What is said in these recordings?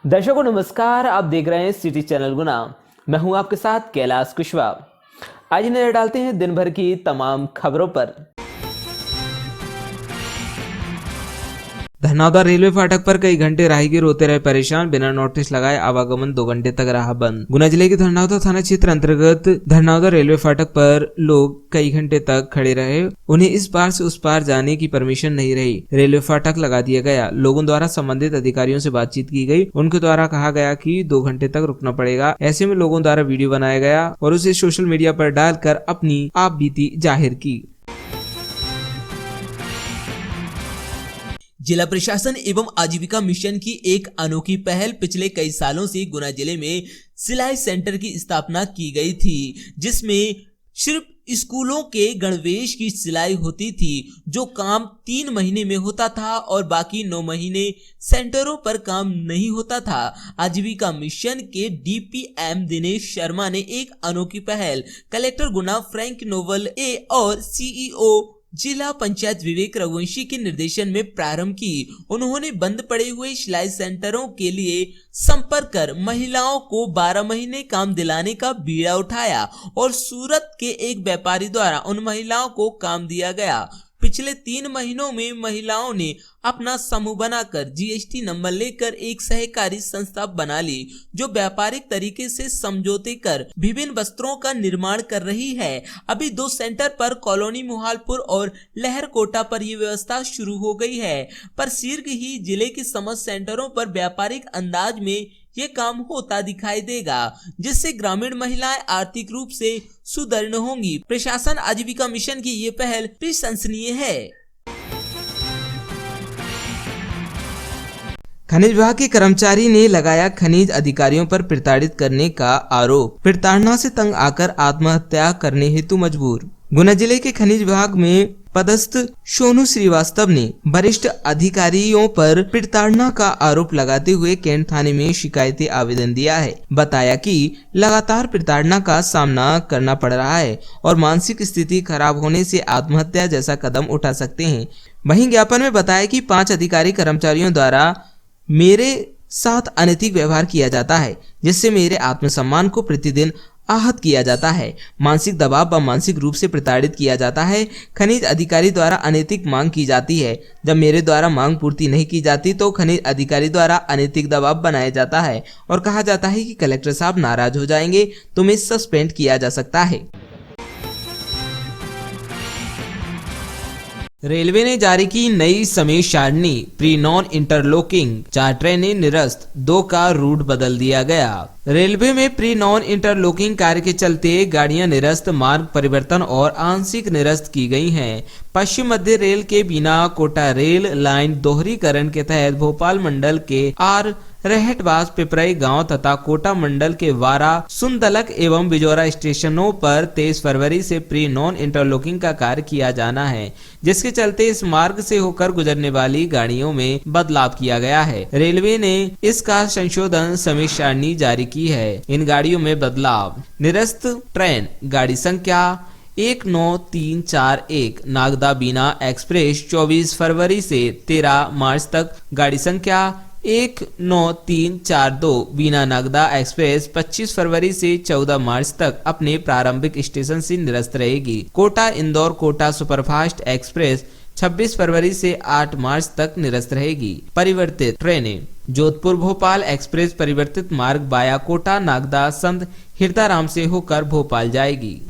दर्शकों नमस्कार, आप देख रहे हैं सिटी चैनल गुना। मैं हूं आपके साथ कैलाश कुशवाहा। आज नजर डालते हैं दिन भर की तमाम खबरों पर। धनौदा रेलवे फाटक पर कई घंटे राहगीर होते रहे परेशान, बिना नोटिस लगाए आवागमन 2 घंटे तक रहा बंद। गुना जिले के धनौदा थाना क्षेत्र अंतर्गत धनौदा रेलवे फाटक पर लोग कई घंटे तक खड़े रहे। उन्हें इस पार से उस पार जाने की परमिशन नहीं रही। रेलवे फाटक लगा दिया गया। लोगों द्वारा संबंधित अधिकारियों से बातचीत की गई। उनके द्वारा कहा गया कि 2 घंटे तक रुकना पड़ेगा। ऐसे में लोगों द्वारा वीडियो बनाया गया और उसे सोशल मीडिया पर डालकर अपनी आप बीती जाहिर की। जिला प्रशासन एवं आजीविका मिशन की एक अनोखी पहल पिछले कई सालों से गुना जिले में सिलाई सेंटर की स्थापना की गई थी, जिसमें सिर्फ स्कूलों के गणवेश की सिलाई होती थी, जो काम 3 महीने में होता था और बाकी 9 महीने सेंटरों पर काम नहीं होता था। आजीविका मिशन के DPM दिनेश शर्मा ने एक अनोखी पहल कलेक्टर गुना फ्रैंक नोवल ए और CEO जिला पंचायत विवेक रघुवंशी के निर्देशन में प्रारंभ की। उन्होंने बंद पड़े हुए सिलाई सेंटरों के लिए संपर्क कर महिलाओं को 12 महीने काम दिलाने का बीड़ा उठाया और सूरत के एक व्यापारी द्वारा उन महिलाओं को काम दिया गया। पिछले 3 महीनों में महिलाओं ने अपना समूह बनाकर GST नंबर लेकर एक सहकारी संस्था बना ली, जो व्यापारिक तरीके से समझौते कर विभिन्न वस्त्रों का निर्माण कर रही है। अभी 2 सेंटर पर कॉलोनी मुहालपुर और लहरकोटा पर यह व्यवस्था शुरू हो गई है, पर शीघ्र ही जिले के समस्त सेंटरों पर व्यापारिक अंदाज में ये काम होता दिखाई देगा, जिससे ग्रामीण महिलाएं आर्थिक रूप से सुदृढ़ होंगी। प्रशासन आजीविका मिशन की ये पहल प्रशंसनीय है। खनिज विभाग के कर्मचारी ने लगाया खनिज अधिकारियों पर प्रताड़ित करने का आरोप। प्रताड़ना से तंग आकर आत्महत्या करने हेतु मजबूर। गुना जिले के खनिज विभाग में पदस्थ सोनू श्रीवास्तव ने वरिष्ठ अधिकारियों पर प्रताड़ना का आरोप लगाते हुए कैंट थाने में शिकायती आवेदन दिया है। बताया कि लगातार प्रताड़ना का सामना करना पड़ रहा है और मानसिक स्थिति खराब होने से आत्महत्या जैसा कदम उठा सकते हैं। वहीं ज्ञापन में बताया कि 5 अधिकारी कर्मचारियों द्वारा मेरे साथ अनैतिक व्यवहार किया जाता है, जिससे मेरे आत्मसम्मान को प्रतिदिन आहत किया जाता है। मानसिक दबाव व मानसिक रूप से प्रताड़ित किया जाता है। खनिज अधिकारी द्वारा अनैतिक मांग की जाती है। जब मेरे द्वारा मांग पूर्ति नहीं की जाती तो खनिज अधिकारी द्वारा अनैतिक दबाव बनाया जाता है और कहा जाता है कि कलेक्टर साहब नाराज हो जाएंगे, तुम्हें सस्पेंड किया जा सकता है। रेलवे ने जारी की नई समय सारणी। प्री नॉन इंटरलॉकिंग 4 ट्रेनें निरस्त, 2 का रूट बदल दिया गया। रेलवे में प्री नॉन इंटरलॉकिंग कार्य के चलते गाड़ियां निरस्त, मार्ग परिवर्तन और आंशिक निरस्त की गई हैं। पश्चिम मध्य रेल के बिना कोटा रेल लाइन दोहरीकरण के तहत भोपाल मंडल के रहटवास, पिपराई गांव तथा कोटा मंडल के वारा, सुंदलक एवं बिजौरा स्टेशनों पर 23 फरवरी से प्री नॉन इंटरलॉकिंग का कार्य किया जाना है, जिसके चलते इस मार्ग से होकर गुजरने वाली गाड़ियों में बदलाव किया गया है। रेलवे ने इसका संशोधन समय सारणी जारी की है। इन गाड़ियों में बदलाव: निरस्त ट्रेन गाड़ी संख्या 19341 नागदा बीना एक्सप्रेस 24 फरवरी से 13 मार्च तक, गाड़ी संख्या 19342 बीना नागदा एक्सप्रेस 25 फरवरी से 14 मार्च तक अपने प्रारंभिक स्टेशन से निरस्त रहेगी। कोटा इंदौर कोटा सुपरफास्ट एक्सप्रेस 26 फरवरी से 8 मार्च तक निरस्त रहेगी। परिवर्तित ट्रेनें: जोधपुर भोपाल एक्सप्रेस परिवर्तित मार्ग बाया कोटा नागदा संत हिरदाराम से होकर भोपाल जाएगी।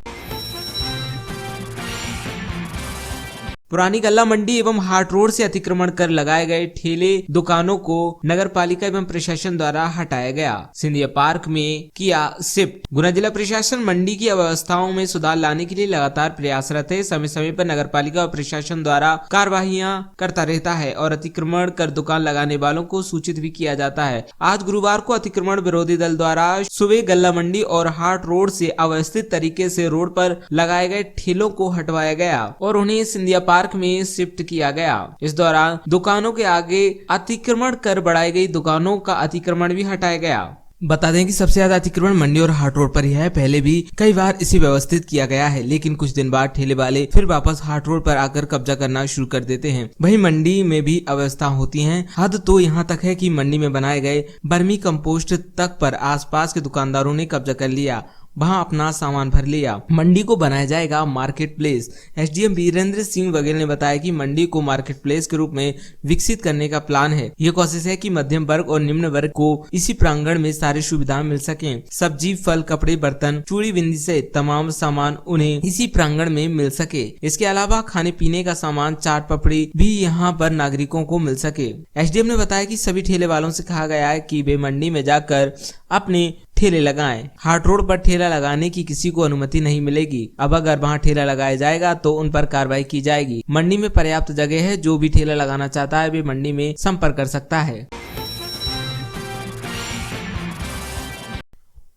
पुरानी गल्ला मंडी एवं हाट रोड से अतिक्रमण कर लगाए गए ठेले दुकानों को नगर पालिका एवं प्रशासन द्वारा हटाया गया। सिंधिया पार्क में किया शिफ्ट। गुना जिला प्रशासन मंडी की अव्यवस्थाओं में सुधार लाने के लिए लगातार प्रयासरत है। समय समय पर नगर पालिका और प्रशासन द्वारा कार्यवाहियां करता रहता है और अतिक्रमण कर दुकान लगाने वालों को सूचित भी किया जाता है। आज गुरुवार को अतिक्रमण विरोधी दल द्वारा सुबह गल्ला मंडी और हाट रोड से अव्यवस्थित तरीके से रोड पर लगाए गए ठेलों को हटवाया गया और उन्हें सिंधिया पार्क में शिफ्ट किया गया। इस दौरान दुकानों के आगे अतिक्रमण कर बढ़ाई गई दुकानों का अतिक्रमण भी हटाया गया। बता दें कि सबसे ज्यादा अतिक्रमण मंडी और हाट रोड पर ही है। पहले भी कई बार इसे व्यवस्थित किया गया है, लेकिन कुछ दिन बाद ठेले वाले फिर वापस हाट रोड पर आकर कब्जा करना शुरू कर देते हैं। वहीं मंडी में भी अव्यवस्था होती है। हद तो यहाँ तक है कि मंडी में बनाए गए बर्मी कंपोस्ट तक पर आसपास के दुकानदारों ने कब्जा कर लिया, वहां अपना सामान भर लिया। मंडी को बनाया जाएगा market place. SDM Virendra Singh Baghel ने बताया कि मंडी को मार्केट प्लेस के रूप में विकसित करने का प्लान है। ये कोशिश है कि मध्यम वर्ग और निम्न वर्ग को इसी प्रांगण में सारी सुविधाएं मिल सके। सब्जी, फल, कपड़े, बर्तन, चूड़ी, बिंदी से तमाम सामान उन्हें इसी प्रांगण में मिल सके। इसके अलावा खाने पीने का सामान, चाट, पपड़ी भी यहाँ पर नागरिकों को मिल सके। एसडीएम ने बताया कि सभी ठेले वालों से कहा गया है कि वे मंडी में जाकर अपने ठेले लगाएं। हाट रोड पर ठेला लगाने की किसी को अनुमति नहीं मिलेगी। अब अगर वहां ठेला लगाया जाएगा तो उन पर कार्रवाई की जाएगी। मंडी में पर्याप्त जगह है, जो भी ठेला लगाना चाहता है वे मंडी में संपर्क कर सकता है।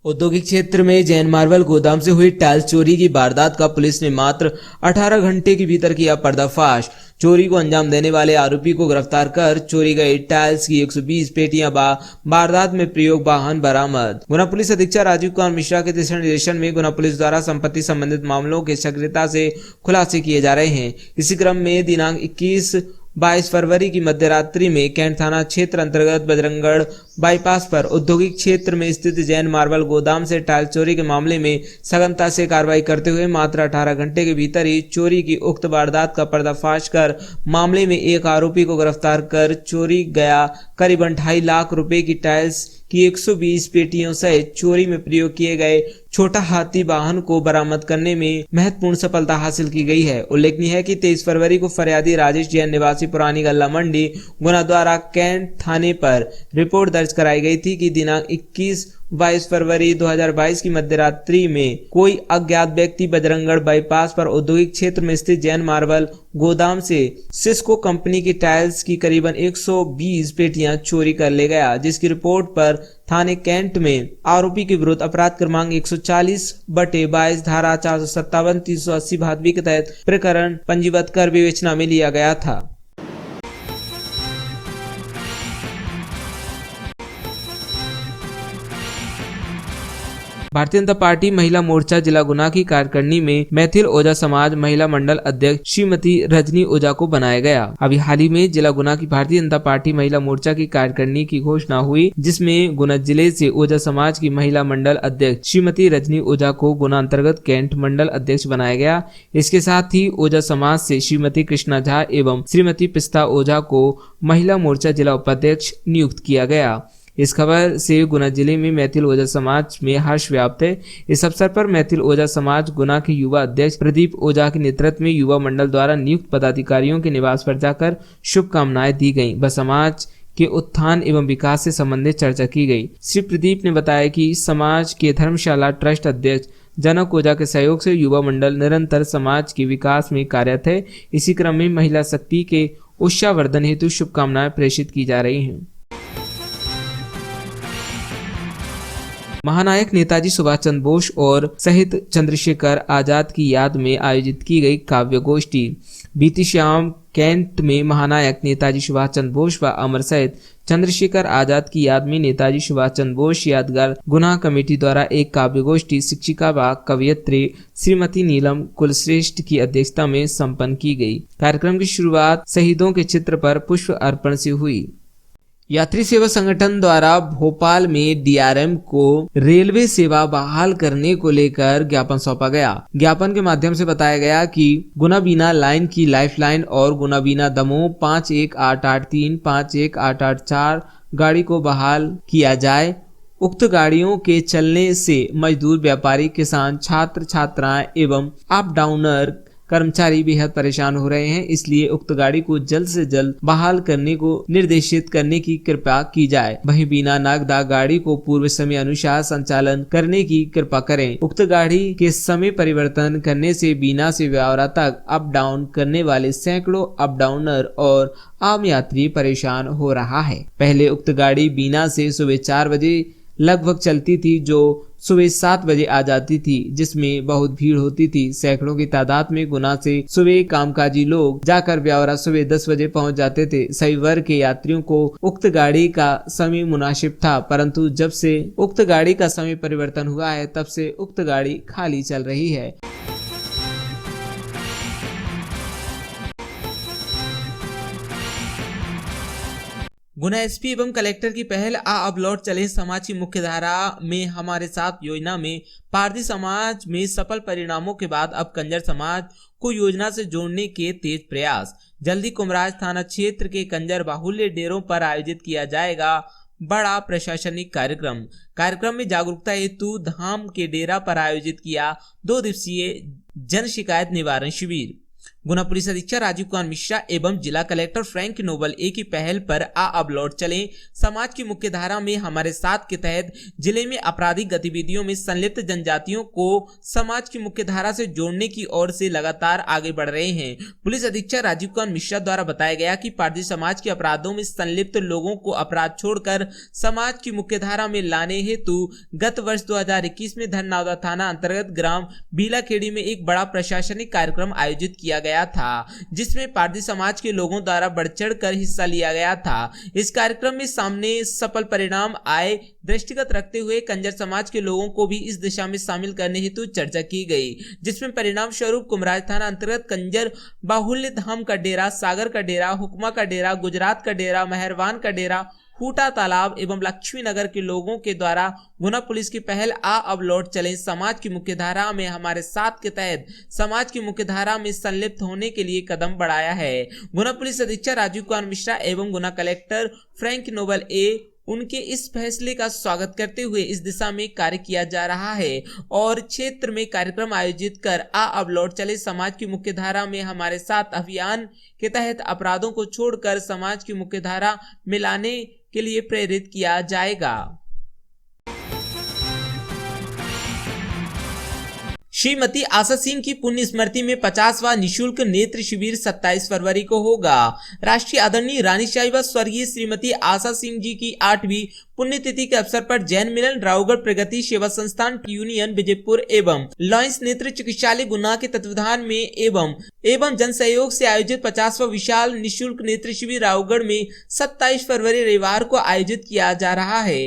औद्योगिक क्षेत्र में जैन मार्बल गोदाम से हुई टाइल्स चोरी की वारदात का पुलिस ने मात्र 18 घंटे के भीतर किया पर्दाफाश। चोरी को अंजाम देने वाले आरोपी को गिरफ्तार कर चोरी गई टाइल्स की 120 पेटियां वारदात में प्रयोग वाहन बरामद। गुना पुलिस अधीक्षक राजीव कुमार मिश्रा के दिशा निर्देशन में गुना पुलिस द्वारा संपत्ति संबंधित मामलों के शीघ्रता से खुलासे किए जा रहे हैं। इसी क्रम में दिनांक 21-22 फरवरी की मध्यरात्रि में कैंट थाना क्षेत्र अंतर्गत बजरंगगढ़ बाईपास पर औद्योगिक क्षेत्र में स्थित जैन मार्बल गोदाम से टाइल्स चोरी के मामले में सघनता से कार्रवाई करते हुए मात्र 18 घंटे के भीतर ही चोरी की उक्त वारदात का पर्दाफाश कर मामले में एक आरोपी को गिरफ्तार कर चोरी गया करीबन 2.5 लाख रुपए की टाइल्स की 120 पेटियों सहित चोरी में प्रयोग किए गए छोटा हाथी वाहन को बरामद करने में महत्वपूर्ण सफलता हासिल की गई है। उल्लेखनीय है कि 23 फरवरी को फरियादी राजेश जैन निवासी पुरानी गल्ला मंडी गुना द्वारा कैंट थाने पर रिपोर्ट दर्ज कराई गई थी कि दिनांक 21-22 फरवरी 2022 की मध्यरात्रि में कोई अज्ञात व्यक्ति बजरंगगढ़ बाईपास पर औद्योगिक क्षेत्र में स्थित जैन मार्बल गोदाम से सिस्को कंपनी की टाइल्स की करीबन 120 पेटियां चोरी कर ले गया, जिसकी रिपोर्ट पर थाने कैंट में आरोपी के विरुद्ध अपराध क्रमांक 140/22 धारा 457-380 भादवी के तहत प्रकरण पंजीबद्ध कर विवेचना में लिया गया था। भारतीय जनता पार्टी महिला मोर्चा जिला गुना की कार्यकारिणी में मैथिल ओझा समाज महिला मंडल अध्यक्ष श्रीमती रजनी ओझा को बनाया गया। अभी हाल ही में जिला गुना की भारतीय जनता पार्टी महिला मोर्चा की कार्यकारिणी की घोषणा हुई, जिसमें गुना जिले से ओझा समाज की महिला मंडल अध्यक्ष श्रीमती रजनी ओझा को गुना अंतर्गत कैंट मंडल अध्यक्ष बनाया गया। इसके साथ ही ओझा समाज से श्रीमती कृष्णा झा एवं श्रीमती पिस्ता ओझा को महिला मोर्चा जिला उपाध्यक्ष नियुक्त किया गया। इस खबर से गुना जिले में मैथिल ओझा समाज में हर्ष व्याप्त है। इस अवसर पर मैथिल ओझा समाज गुना के युवा अध्यक्ष प्रदीप ओझा के नेतृत्व में युवा मंडल द्वारा नियुक्त पदाधिकारियों के निवास पर जाकर शुभकामनाएं दी गईं व समाज के उत्थान एवं विकास से संबंधित चर्चा की गई। श्री प्रदीप ने बताया कि समाज के धर्मशाला ट्रस्ट अध्यक्ष जनक ओझा के सहयोग से युवा मंडल निरंतर समाज के विकास में कार्यरत है। इसी क्रम में महिला शक्ति के उत्साहवर्धन हेतु शुभकामनाएं प्रेषित की जा रही हैं। महानायक नेताजी सुभाष चंद्र बोस और शहीद चंद्रशेखर आजाद की याद में आयोजित की गई काव्य गोष्ठी। बीती शाम कैंट में महानायक नेताजी सुभाष चंद्र बोस व अमर शहीद चंद्रशेखर आजाद की याद में नेताजी सुभाष चंद्र बोस यादगार गुना कमेटी द्वारा एक काव्य गोष्ठी शिक्षिका व कवयित्री श्रीमती नीलम कुलश्रेष्ठ की अध्यक्षता में संपन्न की गई। कार्यक्रम की शुरुआत शहीदों के चित्र पर पुष्प अर्पण से हुई। यात्री सेवा संगठन द्वारा भोपाल में डीआरएम को रेलवे सेवा बहाल करने को लेकर ज्ञापन सौंपा गया। ज्ञापन के माध्यम से बताया गया कि गुना बीना लाइन की लाइफलाइन और गुना बीना दमोह 51883, 51884 गाड़ी को बहाल किया जाए। उक्त गाड़ियों के चलने से मजदूर, व्यापारी, किसान, छात्र छात्राएं एवं अप डाउनर कर्मचारी बेहद परेशान हो रहे हैं, इसलिए उक्त गाड़ी को जल्द से जल्द बहाल करने को निर्देशित करने की कृपा की जाए। वहीं बीना नागदा गाड़ी को पूर्व समय अनुसार संचालन करने की कृपा करें। उक्त गाड़ी के समय परिवर्तन करने से बीना से व्यावरा तक अप डाउन करने वाले सैकड़ों अप डाउनर और आम यात्री परेशान हो रहा है। पहले उक्त गाड़ी बीना से सुबह 4 बजे लगभग चलती थी, जो सुबह 7 बजे आ जाती थी, जिसमें बहुत भीड़ होती थी। सैकड़ों की तादाद में गुना से सुबह कामकाजी लोग जाकर ब्यावरा सुबह 10 बजे पहुंच जाते थे। सभी वर्ग के यात्रियों को उक्त गाड़ी का समय मुनासिब था, परंतु जब से उक्त गाड़ी का समय परिवर्तन हुआ है, तब से उक्त गाड़ी खाली चल रही है। गुना एसपी एवं कलेक्टर की पहल आ अब लौट चले समाज की मुख्यधारा में हमारे साथ योजना में पारधी समाज में सफल परिणामों के बाद अब कंजर समाज को योजना से जोड़ने के तेज प्रयास। जल्दी कुमराज थाना क्षेत्र के कंजर बाहुल्य डेरों पर आयोजित किया जाएगा बड़ा प्रशासनिक कार्यक्रम में जागरूकता हेतु धाम के डेरा पर आयोजित किया 2 दिवसीय जन शिकायत निवारण शिविर। गुना पुलिस अधीक्षक राजीव कुमार मिश्रा एवं जिला कलेक्टर फ्रैंक नोबल ए की पहल पर अब लौट चले समाज की मुख्यधारा में हमारे साथ के तहत जिले में आपराधिक गतिविधियों में संलिप्त जनजातियों को समाज की मुख्यधारा से जोड़ने की ओर से लगातार आगे बढ़ रहे हैं। पुलिस अधीक्षक राजीव कुमार मिश्रा द्वारा बताया गया कि पारधी समाज के अपराधों में संलिप्त लोगों को अपराध छोड़कर समाज की मुख्यधारा में लाने हेतु गत वर्ष 2021 में धननावदा थाना अंतर्गत ग्राम बीलाखेड़ी में एक बड़ा प्रशासनिक कार्यक्रम आयोजित किया गया था, जिसमें पारधी समाज के लोगों द्वारा बढ़ चढ़ कर हिस्सा लिया गया था। इस कार्यक्रम में सामने सफल परिणाम आए दृष्टिगत रखते हुए कंजर समाज के लोगों को भी इस दिशा में शामिल करने हेतु चर्चा की गई, जिसमें परिणाम स्वरूप कुमराज थाना अंतर्गत कंजर बाहुल्य धाम का डेरा, सागर का डेरा, हुक्मा का डेरा, गुजरात का डेरा, मेहरबान का डेरा, खूटा तालाब एवं लक्ष्मी नगर के लोगों के द्वारा गुना पुलिस की पहल अब लौट चले समाज की मुख्यधारा में हमारे साथ के तहत समाज की मुख्यधारा में संलिप्त होने के लिए कदम बढ़ाया है। गुना पुलिस अधीक्षक राजीव कुमार मिश्रा एवं गुना कलेक्टर फ्रैंक नोबल ए उनके इस फैसले का स्वागत करते हुए इस दिशा में कार्य किया जा रहा है और क्षेत्र में कार्यक्रम आयोजित कर अब लौट चले समाज की मुख्यधारा में हमारे साथ अभियान के तहत अपराधों को छोड़कर समाज की मुख्यधारा में लाने के लिए प्रेरित किया जाएगा। श्रीमती आशा सिंह की पुण्य स्मृति में 50वां निशुल्क नेत्र शिविर 27 फरवरी को होगा। राष्ट्रीय आदरणीय रानी साहिबा स्वर्गीय श्रीमती आशा सिंह जी की 8वीं पुण्यतिथि के अवसर पर जैन मिलन रावगढ़ प्रगति सेवा संस्थान यूनियन विजयपुर एवं लॉयंस नेत्र चिकित्सालय गुना के तत्वाधान में एवं जन सहयोग से आयोजित 50वां विशाल निशुल्क नेत्र शिविर रावगढ़ में 27 फरवरी रविवार को आयोजित किया जा रहा है।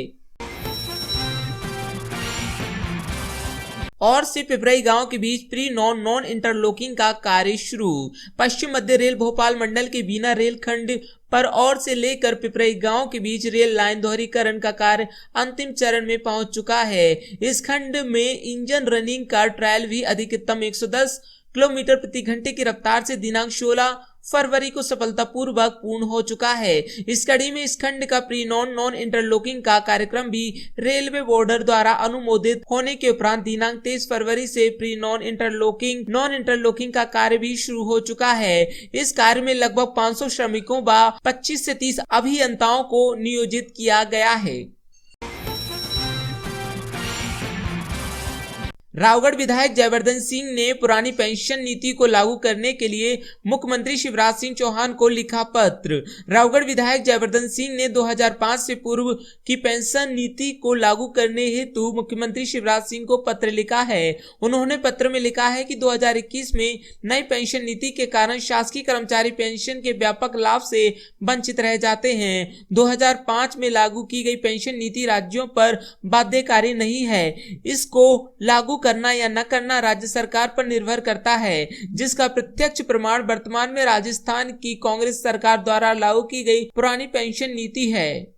और से पिपराई गांव के बीच प्री नॉन इंटरलॉकिंग का कार्य शुरू। पश्चिम मध्य रेल भोपाल मंडल के बीना रेल खंड पर और से लेकर पिपराई गांव के बीच रेल लाइन दोहरीकरण का कार्य अंतिम चरण में पहुंच चुका है। इस खंड में इंजन रनिंग का ट्रायल भी अधिकतम 110 किलोमीटर प्रति घंटे की रफ्तार से दिनांक 16 फरवरी को सफलतापूर्वक पूर्ण हो चुका है। इस कड़ी में इस खंड का प्री नॉन इंटरलॉकिंग का कार्यक्रम भी रेलवे बोर्ड द्वारा अनुमोदित होने के उपरांत दिनांक 23 फरवरी से प्री नॉन इंटरलॉकिंग का कार्य भी शुरू हो चुका है। इस कार्य में लगभग 500 श्रमिकों व 25 से 30 अभियंताओं को नियोजित किया गया है। रावगढ़ विधायक जयवर्धन सिंह ने पुरानी पेंशन नीति को लागू करने के लिए मुख्यमंत्री शिवराज सिंह चौहान को लिखा पत्र। रावगढ़ विधायक जयवर्धन सिंह ने 2005 से पूर्व की पेंशन नीति को लागू करने हेतु मुख्यमंत्री शिवराज सिंह को पत्र लिखा है। उन्होंने पत्र में लिखा है कि 2021 में नई पेंशन नीति के कारण शासकीय कर्मचारी पेंशन के व्यापक लाभ से वंचित रह जाते हैं। 2005 में लागू की गई पेंशन नीति राज्यों पर बाध्यकारी नहीं है। इसको लागू करना या न करना राज्य सरकार पर निर्भर करता है, जिसका प्रत्यक्ष प्रमाण वर्तमान में राजस्थान की कांग्रेस सरकार द्वारा लागू की गई पुरानी पेंशन नीति है।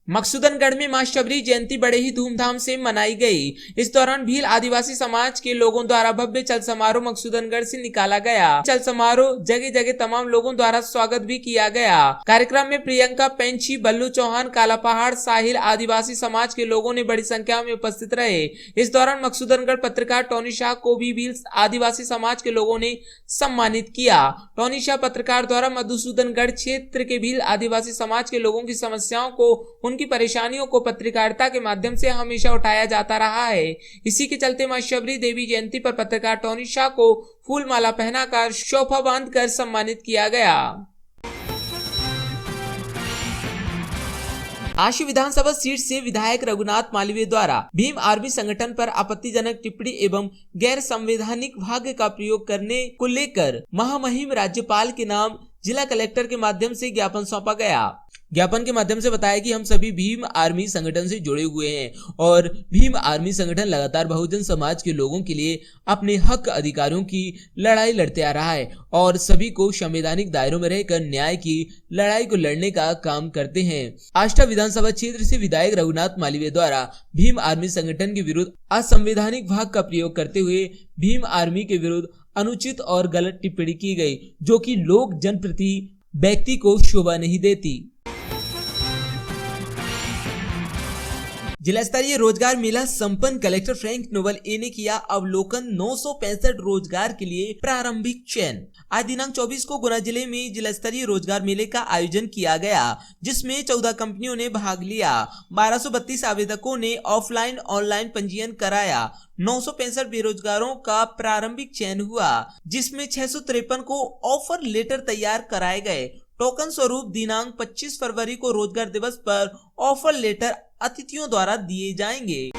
मकसूदनगढ़ में मां शबरी जयंती बड़े ही धूमधाम से मनाई गई। इस दौरान भील आदिवासी समाज के लोगों द्वारा भव्य चल समारोह मकसूदनगढ़ से निकाला गया। चल समारोह जगह जगह तमाम लोगों द्वारा स्वागत भी किया गया। कार्यक्रम में प्रियंका पेंची, बल्लू चौहान, काला पहाड़, साहिल आदिवासी समाज के लोगों ने बड़ी संख्या में उपस्थित रहे। इस दौरान मकसूदनगढ़ पत्रकार टोनी शाह को भी भील आदिवासी समाज के लोगों ने सम्मानित किया। टोनी शाह पत्रकार द्वारा मधुसूदनगढ़ क्षेत्र के भील आदिवासी समाज के लोगों की समस्याओं को, उनकी परेशानियों को पत्रकारिता के माध्यम से हमेशा उठाया जाता रहा है। इसी के चलते मां शबरी देवी जयंती पर पत्रकार टोनी शाह को फूल माला पहनाकर शोभा बांध कर सम्मानित किया गया। आशी विधानसभा सीट से विधायक रघुनाथ मालवीय द्वारा भीम आर्मी संगठन पर आपत्तिजनक टिप्पणी एवं गैर संवैधानिक भाग्य का प्रयोग करने को लेकर महामहिम राज्यपाल के नाम जिला कलेक्टर के माध्यम से ज्ञापन सौंपा गया। ज्ञापन के माध्यम से बताया कि हम सभी भीम आर्मी संगठन से जुड़े हुए हैं और भीम आर्मी संगठन लगातार बहुजन समाज के लोगों के लिए अपने हक अधिकारों की लड़ाई लड़ते आ रहा है और सभी को संवैधानिक दायरों में रहकर न्याय की लड़ाई को लड़ने का काम करते हैं। आष्टा विधानसभा क्षेत्र से विधायक रघुनाथ मालवीय द्वारा भीम आर्मी संगठन के विरुद्ध असंवैधानिक भाग का प्रयोग करते हुए भीम आर्मी के विरुद्ध अनुचित और गलत टिप्पणी की गई, जो कि लोक जनप्रति व्यक्ति को शोभा नहीं देती। जिला स्तरीय रोजगार मेला संपन्न, कलेक्टर फ्रैंक नोबल ए ने किया अवलोकन। 965 रोजगार के लिए प्रारंभिक चयन। आज दिनांक 24 को गुना जिले में जिला स्तरीय रोजगार मेले का आयोजन किया गया, जिसमें 14 कंपनियों ने भाग लिया। 1232 आवेदकों ने ऑफलाइन ऑनलाइन पंजीयन कराया। 965 बेरोजगारों का प्रारंभिक चयन हुआ, जिसमें 653 को ऑफर लेटर तैयार कराए गए। टोकन स्वरूप दिनांक 25 फरवरी को रोजगार दिवस पर ऑफर लेटर अतिथियों द्वारा दिए जाएंगे।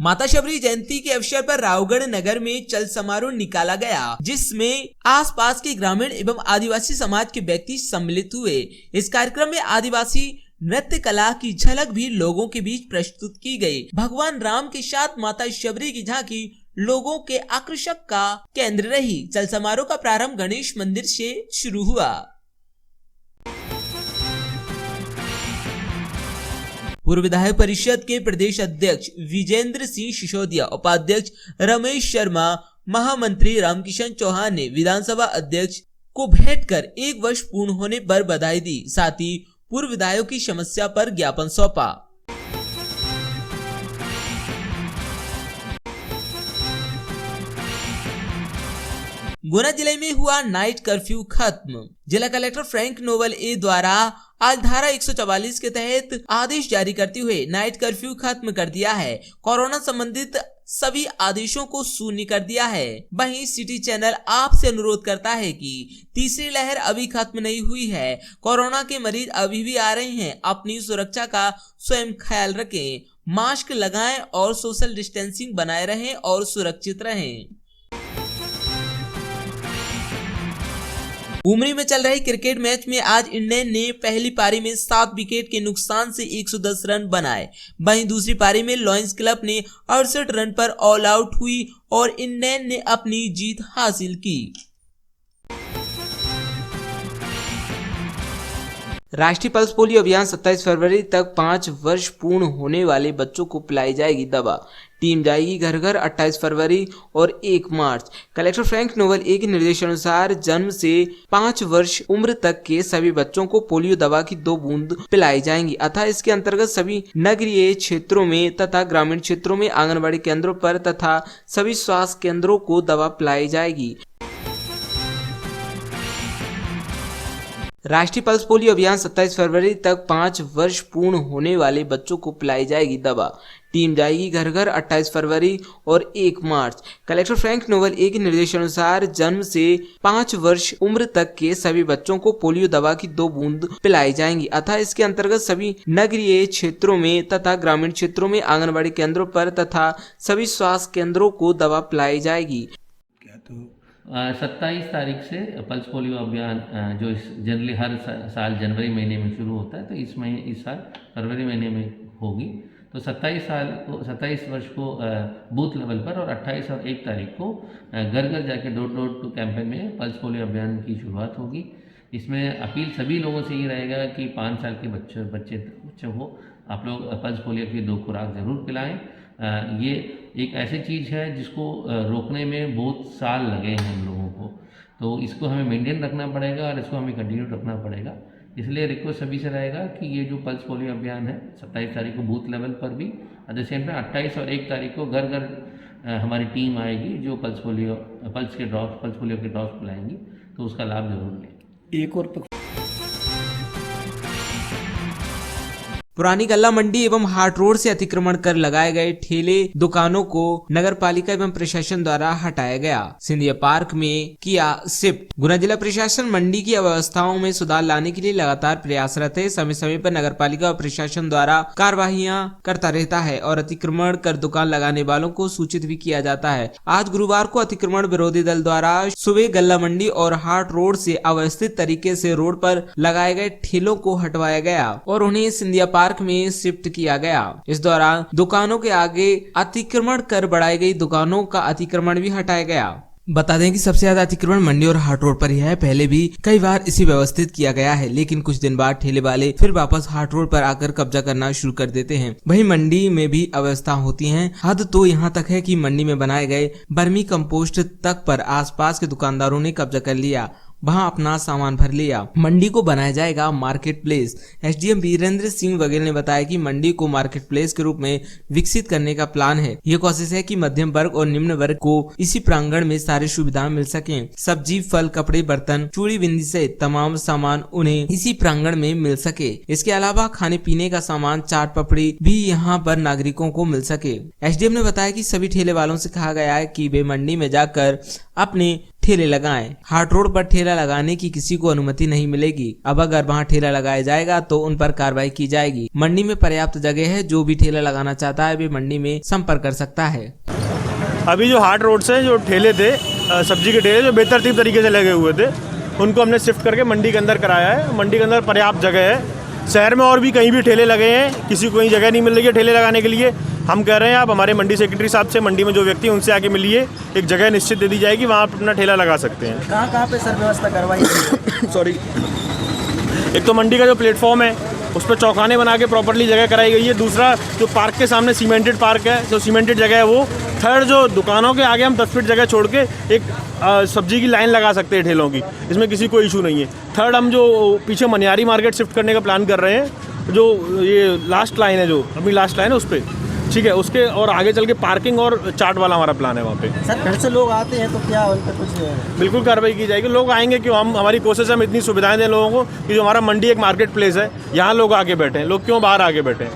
माता शबरी जयंती के अवसर पर रावगढ़ नगर में चल समारोह निकाला गया, जिसमें आसपास के ग्रामीण एवं आदिवासी समाज के व्यक्ति सम्मिलित हुए। इस कार्यक्रम में आदिवासी नृत्य कला की झलक भी लोगों के बीच प्रस्तुत की गई। भगवान राम के साथ माता शबरी की झांकी लोगों के आकर्षक का केंद्र रही। चल समारोह का प्रारंभ गणेश मंदिर से शुरू हुआ। पूर्व विधायक परिषद के प्रदेश अध्यक्ष विजेंद्र सिंह सिसोदिया, उपाध्यक्ष रमेश शर्मा, महामंत्री रामकिशन चौहान ने विधानसभा अध्यक्ष को भेंट कर 1 वर्ष पूर्ण होने पर बधाई दी। साथ ही पूर्व विधायकों की समस्या पर ज्ञापन सौंपा। गुना जिले में हुआ नाइट कर्फ्यू खत्म। जिला कलेक्टर फ्रैंक नोबल ए द्वारा आज धारा 144 के तहत आदेश जारी करते हुए नाइट कर्फ्यू खत्म कर दिया है। कोरोना संबंधित सभी आदेशों को शून्य कर दिया है। वहीं सिटी चैनल आपसे अनुरोध करता है कि तीसरी लहर अभी खत्म नहीं हुई है। कोरोना के मरीज अभी भी आ रहे हैं। अपनी सुरक्षा का स्वयं ख्याल रखें, मास्क लगाएं और सोशल डिस्टेंसिंग बनाए रहें और सुरक्षित रहें। उमरी में चल रहे क्रिकेट मैच में आज इंग्लैंड ने पहली पारी में 7 विकेट के नुकसान से 110 रन बनाए। वहीं दूसरी पारी में लॉयंस क्लब ने 68 रन पर ऑल आउट हुई और इंग्लैंड ने अपनी जीत हासिल की। राष्ट्रीय पल्स पोलियो अभियान 27 फरवरी तक 5 वर्ष पूर्ण होने वाले बच्चों को पिलाई जाएगी दवा। टीम जाएगी घर घर 28 फरवरी और 1 मार्च। कलेक्टर फ्रैंक नोबल ए के निर्देशानुसार जन्म से 5 वर्ष उम्र तक के सभी बच्चों को पोलियो दवा की 2 बूंद पिलाई जाएंगी। अतः इसके अंतर्गत सभी नगरीय क्षेत्रों में तथा ग्रामीण क्षेत्रों में आंगनबाड़ी केंद्रों पर तथा सभी स्वास्थ्य केंद्रों को दवा पिलाई जाएगी। राष्ट्रीय पल्स पोलियो अभियान 27 फरवरी तक 5 वर्ष पूर्ण होने वाले बच्चों को पिलाई जाएगी दवा। टीम जाएगी घर घर 28 फरवरी और 1 मार्च। कलेक्टर फ्रैंक नोबल ए के निर्देशानुसार जन्म से 5 वर्ष उम्र तक के सभी बच्चों को पोलियो दवा की 2 बूंद पिलाई जाएंगी। अतः इसके अंतर्गत सभी नगरीय क्षेत्रों में तथा ग्रामीण क्षेत्रों में आंगनबाड़ी केंद्रों पर तथा सभी स्वास्थ्य केंद्रों को दवा पिलाई जाएगी। 27 तारीख से पल्स पोलियो अभियान जो जनरली हर साल जनवरी महीने में शुरू होता है, तो इस साल फरवरी महीने में होगी। तो 27 वर्ष को बूथ लेवल पर और 28 और 1 तारीख को घर घर जाके डोर टू कैंपेन में पल्स पोलियो अभियान की शुरुआत होगी। इसमें अपील सभी लोगों से ये रहेगा कि 5 साल के बच्चे को आप लोग पल्स पोलियो की 2 खुराक ज़रूर पिलाएं। ये एक ऐसी चीज़ है जिसको रोकने में बहुत साल लगे हैं हम लोगों को, तो इसको हमें मेंटेन रखना पड़ेगा और इसको हमें कंटिन्यू रखना पड़ेगा। इसलिए रिक्वेस्ट सभी से रहेगा कि ये जो पल्स पोलियो अभियान है 27 तारीख को बूथ लेवल पर भी, एट द सेम टाइम 28 और 1 तारीख को घर घर हमारी टीम आएगी जो पल्स पोलियो के ड्रॉप्स पिलाएंगी, तो उसका लाभ जरूर लें। एक और पुरानी गल्ला मंडी एवं हाट रोड से अतिक्रमण कर लगाए गए ठेले दुकानों को नगर पालिका एवं प्रशासन द्वारा हटाया गया। सिंधिया पार्क में किया शिफ्ट। गुना जिला प्रशासन मंडी की अव्यवस्थाओं में सुधार लाने के लिए लगातार प्रयासरत है। समय समय पर नगर पालिका और प्रशासन द्वारा कार्यवाहियां करता रहता है और अतिक्रमण कर दुकान लगाने वालों को सूचित भी किया जाता है। आज गुरुवार को अतिक्रमण विरोधी दल द्वारा सुबह गल्ला मंडी और हाट रोड से अव्यवस्थित तरीके से रोड पर लगाए गए ठेलों को हटवाया गया और उन्हें सिंधिया पार्क में शिफ्ट किया गया। इस दौरान दुकानों के आगे अतिक्रमण कर बढ़ाई गई दुकानों का अतिक्रमण भी हटाया गया। बता दें कि सबसे ज्यादा अतिक्रमण मंडी और हाट रोड पर ही है। पहले भी कई बार इसे व्यवस्थित किया गया है, लेकिन कुछ दिन बाद ठेले वाले फिर वापस हाट रोड पर आकर कब्जा करना शुरू कर देते हैं। वहीं मंडी में भी अव्यवस्था होती है। हद तो यहाँ तक है कि मंडी में बनाए गए बर्मी कंपोस्ट तक पर आसपास के दुकानदारों ने कब्जा कर लिया, वहां अपना सामान भर लिया। मंडी को बनाया जाएगा market place. SDM Virendra Singh Baghel ने बताया कि मंडी को मार्केट प्लेस के रूप में विकसित करने का प्लान है। ये कोशिश है कि मध्यम वर्ग और निम्न वर्ग को इसी प्रांगण में सारी सुविधाएं मिल सके। सब्जी, फल, कपड़े, बर्तन, चूड़ी, बिंदी से तमाम सामान उन्हें इसी प्रांगण में मिल सके। इसके अलावा खाने पीने का सामान, चाट, पपड़ी भी यहाँ पर नागरिकों को मिल सके। एसडीएम ने बताया कि सभी ठेले वालों से कहा गया है कि वे मंडी में जाकर अपने ठेले लगाएं। हाट रोड पर ठेला लगाने की किसी को अनुमति नहीं मिलेगी। अब अगर वहां ठेला लगाया जाएगा तो उन पर कार्रवाई की जाएगी। मंडी में पर्याप्त जगह है, जो भी ठेला लगाना चाहता है वे मंडी में संपर्क कर सकता है। अभी जो हाट रोड से जो ठेले थे, सब्जी के ठेले जो बेतरतीब तरीके से लगे हुए थे, उनको हमने शिफ्ट करके मंडी के अंदर कराया है। मंडी के अंदर पर्याप्त जगह है। शहर में और भी कहीं भी ठेले लगे हैं, किसी को कहीं जगह नहीं मिल रही है ठेले लगाने के लिए। हम कह रहे हैं आप हमारे मंडी सेक्रेटरी साहब से, मंडी में जो व्यक्ति उनसे आके मिलिए, एक जगह निश्चित दे दी जाएगी, वहाँ आप अपना ठेला लगा सकते हैं। कहाँ पे सर व्यवस्था करवाई सॉरी, एक तो मंडी का जो प्लेटफॉर्म है उस पर चौखाने बना के प्रॉपर्ली जगह कराई गई है। दूसरा जो पार्क के सामने सीमेंटेड पार्क है, जो सीमेंटेड जगह है वो। थर्ड, जो दुकानों के आगे हम 10 फीट जगह छोड़ के एक सब्जी की लाइन लगा सकते हैं ठेलों की, इसमें किसी को इशू नहीं है। थर्ड, हम जो पीछे मनियारी मार्केट शिफ्ट करने का प्लान कर रहे हैं, जो ये लास्ट लाइन है, जो अपनी लास्ट लाइन है उस पर, ठीक है, उसके और आगे चल के पार्किंग और चाट वाला हमारा प्लान है वहाँ पे। सर घर से लोग आते हैं तो क्या उन पर कुछ बिल्कुल कार्रवाई की जाएगी। लोग आएंगे क्यों? हमारी कोशिश है हम इतनी सुविधाएं दें लोगों को कि जो हमारा मंडी एक मार्केट प्लेस है, यहाँ लोग आके बैठे हैं। लोग क्यों बाहर आके बैठे हैं?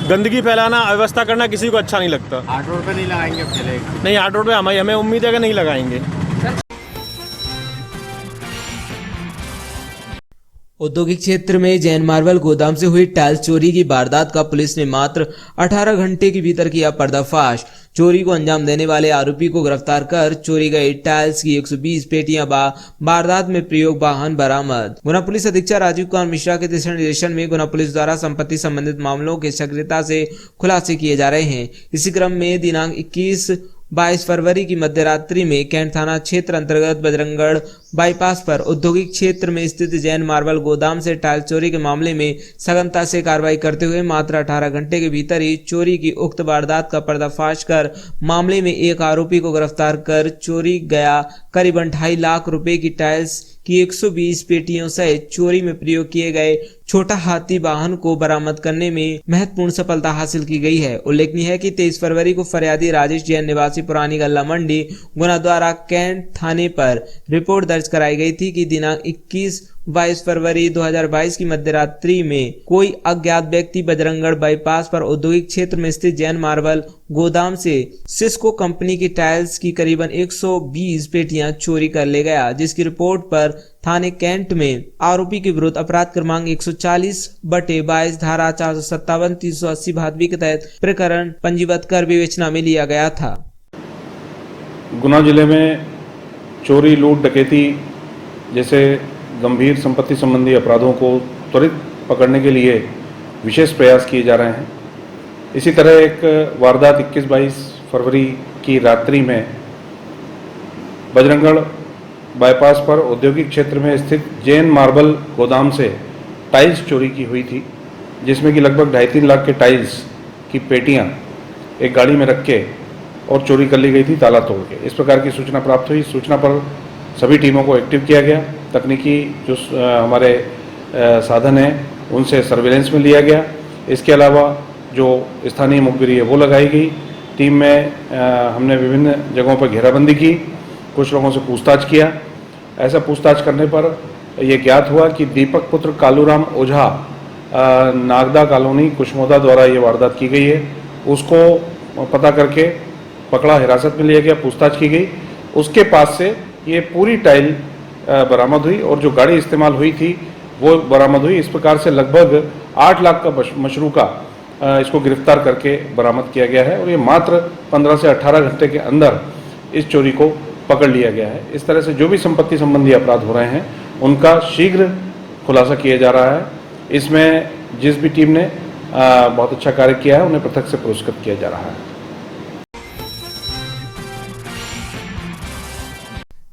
गंदगी फैलाना, अव्यवस्था करना किसी को अच्छा नहीं लगता। हाट रोड पे नहीं लगाएंगे ठेले? नहीं, हाट रोड पे हमें उम्मीद है कि नहीं लगाएंगे। औद्योगिक क्षेत्र में जैन मार्बल गोदाम से हुई टाइल्स चोरी की वारदात का पुलिस ने मात्र 18 घंटे के भीतर किया पर्दाफाश। चोरी को अंजाम देने वाले आरोपी को गिरफ्तार कर चोरी गई टाइल्स की 120 पेटियां वारदात में प्रयोग वाहन बरामद। गुना पुलिस अधीक्षक राजीव कुमार मिश्रा के दिशा निर्देशन में गुना पुलिस द्वारा संपत्ति संबंधित मामलों के शीघ्रता से खुलासे किए जा रहे हैं। इसी क्रम में दिनांक 21-22 फरवरी की मध्यरात्रि में कैंट थाना क्षेत्र अंतर्गत बजरंगगढ़ बाईपास पर औद्योगिक क्षेत्र में स्थित जैन मार्बल गोदाम से टाइल्स चोरी के मामले में सघनता से कार्रवाई करते हुए मात्र 18 घंटे के भीतर ही चोरी की उक्त वारदात का पर्दाफाश कर मामले में एक आरोपी को गिरफ्तार कर चोरी गया करीबन 2.5 लाख रुपए की टाइल्स की 120 पेटियों सहित चोरी में प्रयोग किए गए छोटा हाथी वाहन को बरामद करने में महत्वपूर्ण सफलता हासिल की गई है। उल्लेखनीय है कि 23 फरवरी को फरियादी राजेश जैन निवासी पुरानी गल्ला मंडी गुना द्वारा कैंट थाने पर रिपोर्ट दर्ज कराई गई थी कि दिनांक 21-22 फरवरी 2022 की मध्यरात्रि में कोई अज्ञात व्यक्ति बजरंगगढ़ बाईपास पर औद्योगिक क्षेत्र में स्थित जैन मार्बल गोदाम से सिस्को कंपनी की टाइल्स की करीबन 120 पेटियां चोरी कर ले गया, जिसकी रिपोर्ट पर थाने कैंट में आरोपी के विरुद्ध अपराध क्रमांक 140/22 धारा 457-380 भादवी के तहत प्रकरण पंजीबद्ध कर विवेचना में लिया गया था। गुना जिले में चोरी, लूट, डकैती जैसे गंभीर संपत्ति संबंधी अपराधों को त्वरित पकड़ने के लिए विशेष प्रयास किए जा रहे हैं। इसी तरह एक वारदात 21-22 फरवरी की रात्रि में बजरंगगढ़ बाईपास पर औद्योगिक क्षेत्र में स्थित जैन मार्बल गोदाम से टाइल्स चोरी की हुई थी, जिसमें कि लगभग 2.5-3 लाख के टाइल्स की पेटियां एक गाड़ी में रख के और चोरी कर ली गई थी ताला तोड़ के। इस प्रकार की सूचना प्राप्त हुई। सूचना पर सभी टीमों को एक्टिव किया गया। तकनीकी जो हमारे साधन हैं उनसे सर्विलेंस में लिया गया। इसके अलावा जो स्थानीय मुखबिरी है वो लगाई गई। टीम में हमने विभिन्न जगहों पर घेराबंदी की, कुछ लोगों से पूछताछ किया। ऐसा पूछताछ करने पर यह ज्ञात हुआ कि दीपक पुत्र कालूराम ओझा नागदा कॉलोनी कुशमोदा द्वारा ये वारदात की गई है। उसको पता करके पकड़ा, हिरासत में लिया गया, पूछताछ की गई। उसके पास से ये पूरी टाइल बरामद हुई और जो गाड़ी इस्तेमाल हुई थी वो बरामद हुई। इस प्रकार से लगभग 8 लाख का मशरूका इसको गिरफ्तार करके बरामद किया गया है और ये मात्र 15 से 18 घंटे के अंदर इस चोरी को पकड़ लिया गया है। इस तरह से जो भी संपत्ति संबंधी अपराध हो रहे हैं उनका शीघ्र खुलासा किया जा रहा है। इसमें जिस भी टीम ने बहुत अच्छा कार्य किया है उन्हें पृथक से पुरस्कृत किया जा रहा है।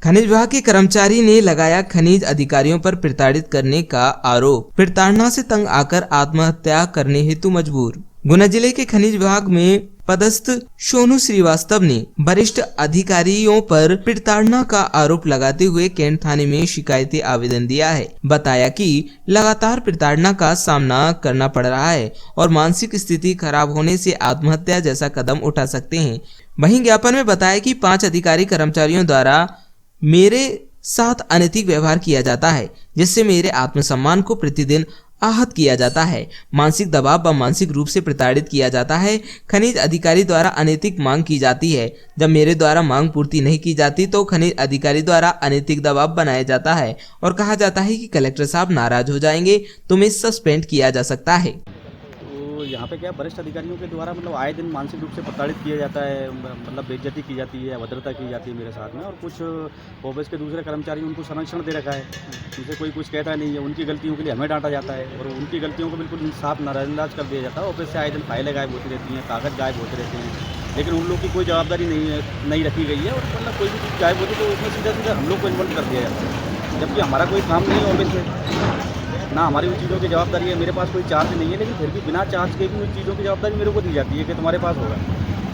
खनिज विभाग के कर्मचारी ने लगाया खनिज अधिकारियों पर प्रताड़ित करने का आरोप। प्रताड़ना से तंग आकर आत्महत्या करने हेतु मजबूर। गुना जिले के खनिज विभाग में पदस्थ सोनू श्रीवास्तव ने वरिष्ठ अधिकारियों पर प्रताड़ना का आरोप लगाते हुए कैंट थाने में शिकायती आवेदन दिया है। बताया कि लगातार प्रताड़ना का सामना करना पड़ रहा है और मानसिक स्थिति खराब होने से आत्महत्या जैसा कदम उठा सकते हैं। वहीं ज्ञापन में बताया कि 5 अधिकारी कर्मचारियों द्वारा मेरे साथ अनैतिक व्यवहार किया जाता है, जिससे मेरे आत्मसम्मान को प्रतिदिन आहत किया जाता है। मानसिक दबाव व मानसिक रूप से प्रताड़ित किया जाता है। खनिज अधिकारी द्वारा अनैतिक मांग की जाती है। जब मेरे द्वारा मांग पूर्ति नहीं की जाती तो खनिज अधिकारी द्वारा अनैतिक दबाव बनाया जाता है और कहा जाता है कि कलेक्टर साहब नाराज हो जाएंगे, तुम्हें सस्पेंड किया जा सकता है। तो यहाँ पे क्या वरिष्ठ अधिकारियों के द्वारा मतलब आए दिन मानसिक रूप से प्रताड़ित किया जाता है, मतलब बेइज्जती की जाती है, अभद्रता की जाती है मेरे साथ में। और कुछ ऑफिस के दूसरे कर्मचारी उनको संरक्षण दे रखा है, उनसे कोई कुछ कहता नहीं है। उनकी गलतियों के लिए हमें डांटा जाता है और उनकी गलतियों को बिल्कुल साफ नज़रअंदाज कर दिया जाता है। ऑफिस से आए दिन फाइलें गायब होती रहती हैं, कागज़ गायब होते रहते हैं, लेकिन उन लोग की कोई जवाबदारी नहीं रखी गई है। और मतलब कोई भी चीज़ गायब होती तो उसमें सीधा हम लोग को इन्वॉल्व कर दिया जाता है, जबकि हमारा कोई काम नहीं है ऑफिस में, ना हमारी उन चीज़ों की जवाबदारी है। मेरे पास कोई चार्ज नहीं है, लेकिन फिर भी बिना चार्ज के भी उन चीज़ों की जवाबदारी मेरे को दी जाती है कि तुम्हारे पास होगा।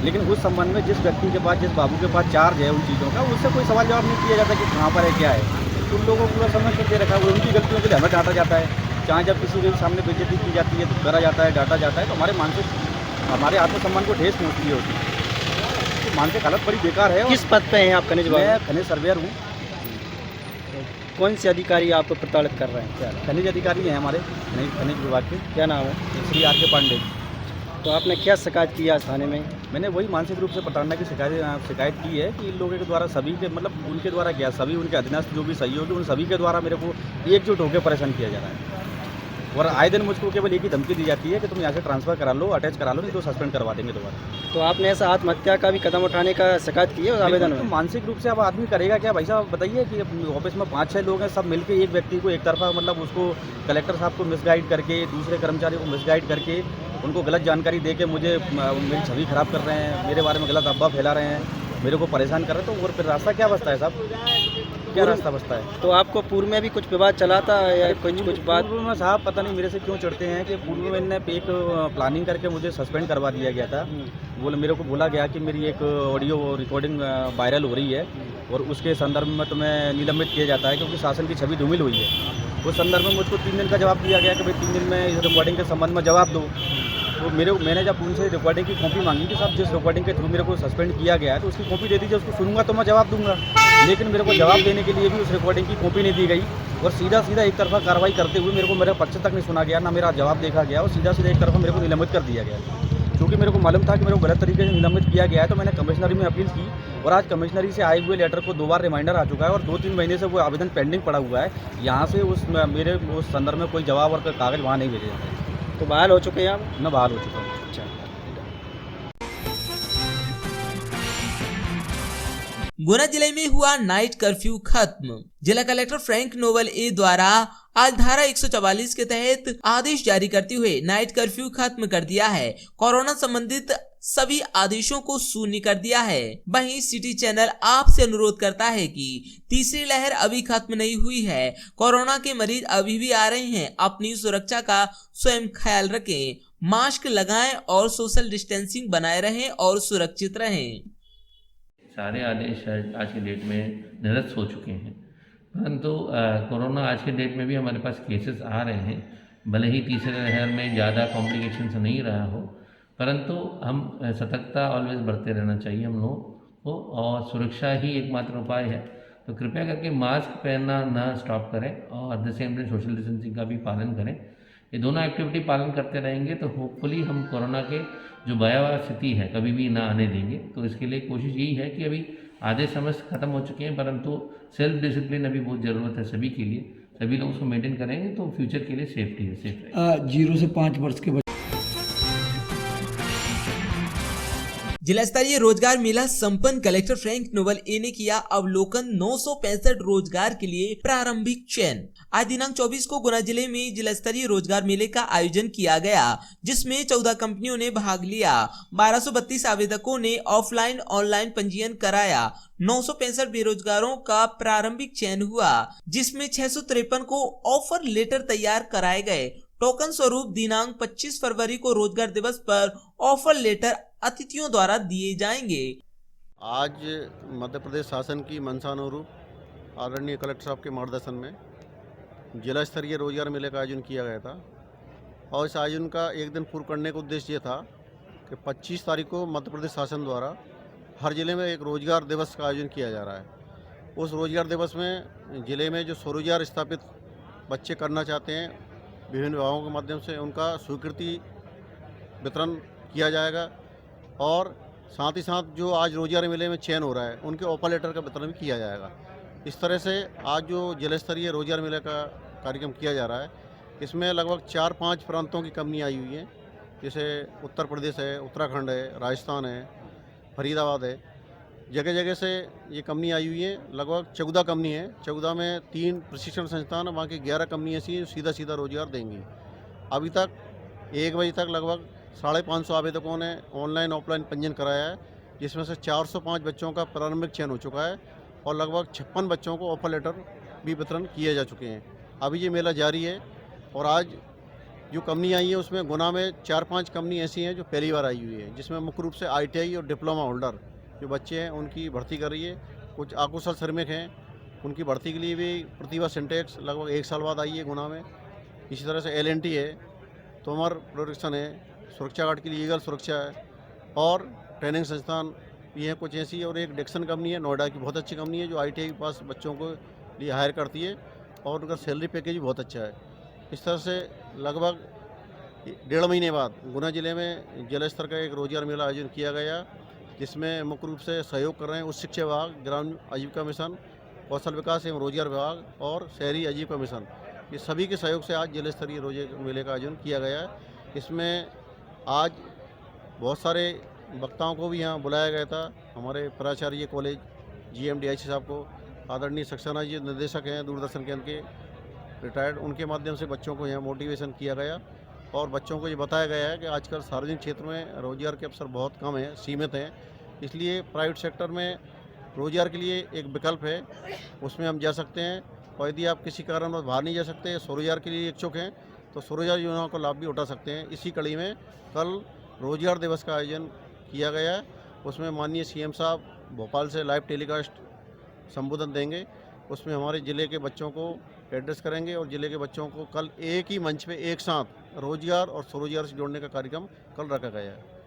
लेकिन उस संबंध में जिस व्यक्ति के पास, जिस बाबू के पास चार्ज है उन चीज़ों का, उससे कोई सवाल जवाब नहीं किया जाता कि कहाँ पर है, क्या है। तो उन लोगों को पूरा संरक्षण दे रखा है। उनकी गलतियों के लिए हमें डांटा जाता है। चाहे जब किसी के सामने बेइज्जती की जाती है, तो करा जाता है, डांटा जाता है, तो हमारे आत्मसम्मान को ठेस पहुँचती होती है। तो मानसिक हालत बड़ी बेकार है। किस पद पे हैं आप खनिज विभाग? मैं खनिज सर्वेयर हूँ। कौन से अधिकारी आपको प्रताड़ित कर रहे हैं? क्या खनिज अधिकारी हैं हमारे खनिज विभाग के। क्या नाम है? श्री R.K. पांडे। तो आपने क्या शिकायत किया थाने में? मैंने वही मानसिक रूप से प्रताड़ना की शिकायत की है कि इन लोगों के द्वारा सभी के, मतलब उनके द्वारा क्या, सभी उनके अधीनस्थ जो भी सहयोगी उन सभी के द्वारा मेरे को एकजुट होकर परेशान किया जा रहा है। और आए दिन मुझको केवल एक ही धमकी दी जाती है कि तुम यहाँ से ट्रांसफ़र करा लो, अटैच करा लो, नहीं तो सस्पेंड करवा देंगे दोबारा। तो आपने ऐसा आत्महत्या का भी कदम उठाने का शिकायत की है उस आवेदन तो में? मानसिक रूप से अब आदमी करेगा क्या भाई साहब, बताइए कि ऑफिस में 5-6 लोग हैं, सब मिलकर एक व्यक्ति को एक तरफा, मतलब उसको कलेक्टर साहब को मिसगाइड करके, दूसरे कर्मचारी को मिसगाइड करके, उनको गलत जानकारी दे के मुझे मेरी छवि ख़राब कर रहे हैं, मेरे बारे में गलत अफवाह फैला रहे हैं, मेरे को परेशान कर रहे हैं। तो और फिर रास्ता क्या बचता है साहब, क्या रास्ता बचता है? तो आपको पूर्व में भी कुछ विवाद चला था या कुछ बात? पूर्व में साहब पता नहीं मेरे से क्यों चढ़ते हैं कि पूर्व में इनने एक प्लानिंग करके मुझे सस्पेंड करवा दिया गया था। मेरे को बोला गया कि मेरी एक ऑडियो रिकॉर्डिंग वायरल हो रही है और उसके संदर्भ में तुम्हें निलंबित किया जाता है क्योंकि शासन की छवि धूमिल हुई है। उस संदर्भ में मुझको 3 दिन का जवाब दिया गया कि भाई 3 दिन में इस रिकॉर्डिंग के संबंध में जवाब दो। तो मैंने जब उनसे रिकॉर्डिंग की कॉपी मांगी कि साहब जिस रिकॉर्डिंग के थ्रू मेरे को सस्पेंड किया गया है तो उसकी कॉपी दे दीजिए, उसको सुनूंगा तो मैं जवाब दूंगा। लेकिन मेरे को जवाब देने के लिए भी उस रिकॉर्डिंग की कॉपी नहीं दी गई और सीधा एक तरफा कार्रवाई करते हुए मेरे को मेरा पक्ष तक नहीं सुना गया, ना मेरा जवाब देखा गया और सीधा एक तरफा मेरे को निलंबित कर दिया गया। क्योंकि मेरे को मालूम था कि मेरे को गलत तरीके से निलंबित किया गया है, तो मैंने कमिश्नरी में अपील की और आज कमिश्नरी से आए हुए लेटर को 2 बार रिमाइंडर आ चुका है और 2-3 महीने से वो आवेदन पेंडिंग पड़ा हुआ है। यहाँ से मेरे उस संदर्भ में कोई जवाब और कागज़ वहाँ नहीं भेजे जाते हैं। तो बहाल हो चुके हैं आप? मैं बहाल हो चुका हूँ। अच्छा। गुना जिले में हुआ नाइट कर्फ्यू खत्म। जिला कलेक्टर फ्रैंक नोबल ए द्वारा आज धारा 144 के तहत आदेश जारी करते हुए नाइट कर्फ्यू खत्म कर दिया है। कोरोना संबंधित सभी आदेशों को शून्य कर दिया है। वहीं सिटी चैनल आपसे अनुरोध करता है कि तीसरी लहर अभी खत्म नहीं हुई है, कोरोना के मरीज अभी भी आ रहे हैं। अपनी सुरक्षा का स्वयं ख्याल रखें, मास्क लगाएं और सोशल डिस्टेंसिंग बनाए रहें और सुरक्षित रहें। सारे आदेश आज के डेट में निरस्त हो चुके हैं, परंतु कोरोना आज के डेट में भी हमारे पास केसेस आ रहे हैं। भले ही तीसरे लहर में ज़्यादा कॉम्प्लिकेशंस नहीं रहा हो, परंतु हम सतर्कता ऑलवेज बरते रहना चाहिए हम लोगों को और सुरक्षा ही एकमात्र उपाय है। तो कृपया करके मास्क पहनना ना स्टॉप करें और at the same time social distancing का भी पालन करें। ये दोनों एक्टिविटी पालन करते रहेंगे तो होपफुली हम कोरोना के जो भयावह स्थिति है कभी भी ना आने देंगे। तो इसके लिए कोशिश यही है कि अभी आधे समस्या खत्म हो चुके हैं, परंतु सेल्फ डिसिप्लिन अभी बहुत ज़रूरत है सभी के लिए। सभी लोग उसको मेंटेन करेंगे तो फ्यूचर के लिए सेफ रहेगा। 0 से 5 वर्ष के जिला स्तरीय रोजगार मेला संपन्न। कलेक्टर फ्रैंक नोबल ए ने किया अवलोकन। 965 रोजगार के लिए प्रारंभिक चयन। आज दिनांक 24 को गुना जिले में जिला स्तरीय रोजगार मेले का आयोजन किया गया, जिसमें 14 कंपनियों ने भाग लिया। 1232 आवेदकों ने ऑफलाइन ऑनलाइन पंजीयन कराया। 965 बेरोजगारों का प्रारंभिक चयन हुआ, जिसमें 653 को ऑफर लेटर तैयार कराए गए। टोकन स्वरूप दिनांक 25 फरवरी को रोजगार दिवस पर ऑफर लेटर अतिथियों द्वारा दिए जाएंगे। आज मध्य प्रदेश शासन की मंशानुरूप आदरणीय कलेक्टर साहब के मार्गदर्शन में जिला स्तरीय रोजगार मेले का आयोजन किया गया था और इस आयोजन का एक दिन पूर्व करने का उद्देश्य ये था कि 25 तारीख को मध्य प्रदेश शासन द्वारा हर जिले में एक रोजगार दिवस का आयोजन किया जा रहा है। उस रोजगार दिवस में जिले में जो स्वरोजगार स्थापित बच्चे करना चाहते हैं विभिन्न विभागों के माध्यम से उनका स्वीकृति वितरण किया जाएगा और साथ ही साथ जो आज रोजगार मेले में चयन हो रहा है उनके ऑफर लेटर का वितरण भी किया जाएगा। इस तरह से आज जो जिला स्तरीय रोजगार मेले का कार्यक्रम किया जा रहा है, इसमें लगभग 4-5 प्रांतों की कंपनी आई हुई हैं, जैसे उत्तर प्रदेश है, उत्तराखंड है, राजस्थान है, फरीदाबाद है। जगह जगह से ये कंपनी आई हुई है। लगभग 14 कंपनी है। 14 में 3 प्रशिक्षण संस्थान, वहाँ की 11 कंपनी ऐसी हैं सीधा सीधा रोजगार देंगी। अभी तक 1 बजे तक लगभग 550 आवेदकों ने ऑनलाइन ऑफलाइन पंजीयन कराया है, जिसमें से 405 बच्चों का प्रारंभिक चयन हो चुका है और लगभग 56 बच्चों को ऑफर लेटर भी वितरण किए जा चुके हैं। अभी ये मेला जारी है और आज जो कंपनी आई है उसमें गुना में 4-5 कंपनी ऐसी हैं जो पहली बार आई हुई है, जिसमें मुख्य रूप से ITI और डिप्लोमा होल्डर जो बच्चे हैं उनकी भर्ती कर रही है। कुछ अकुशल श्रमिक हैं, उनकी भर्ती के लिए भी प्रतिभा सिंटेक्स लगभग 1 साल बाद आई है गुना में। इसी तरह से LNT है, तोमर प्रोडक्शन है, सुरक्षा गार्ड के लिए ईगल सुरक्षा है और ट्रेनिंग संस्थान भी हैं कुछ ऐसी। और एक डेक्सन कंपनी है नोएडा की, बहुत अच्छी कंपनी है जो ITI के पास बच्चों को लिए हायर करती है और उनका सैलरी पैकेज भी बहुत अच्छा है। इस तरह से लगभग 1.5 महीने बाद गुना जिले में जिला स्तर का एक रोजगार मेला आयोजन किया गया, जिसमें मुख्य रूप से सहयोग कर रहे हैं उच्च शिक्षा विभाग, ग्रामीण आजीविका मिशन, कौशल विकास एवं रोजगार विभाग और शहरी आजीविका मिशन। ये सभी के सहयोग से आज जिला स्तरीय रोजगार मेले का आयोजन किया गया है। इसमें आज बहुत सारे वक्ताओं को भी यहाँ बुलाया गया था। हमारे प्राचार्य कॉलेज GMDIC साहब को, आदरणीय सक्सेना जी निर्देशक हैं दूरदर्शन केंद्र के रिटायर्ड, उनके माध्यम से बच्चों को यहाँ मोटिवेशन किया गया और बच्चों को ये बताया गया है कि आजकल सार्वजनिक क्षेत्र में रोजगार के अवसर बहुत कम हैं, सीमित हैं। इसलिए प्राइवेट सेक्टर में रोजगार के लिए एक विकल्प है, उसमें हम जा सकते हैं। और यदि आप किसी कारणवश बाहर नहीं जा सकते, स्वरोजगार के लिए इच्छुक हैं, तो स्वरोजगार योजनाओं का लाभ भी उठा सकते हैं। इसी कड़ी में कल रोजगार दिवस का आयोजन किया गया है। उसमें माननीय CM साहब भोपाल से लाइव टेलीकास्ट संबोधन देंगे। उसमें हमारे ज़िले के बच्चों को एड्रेस करेंगे और ज़िले के बच्चों को कल एक ही मंच पे एक साथ रोजगार और स्वरोजगार से जोड़ने का कार्यक्रम कल रखा गया है।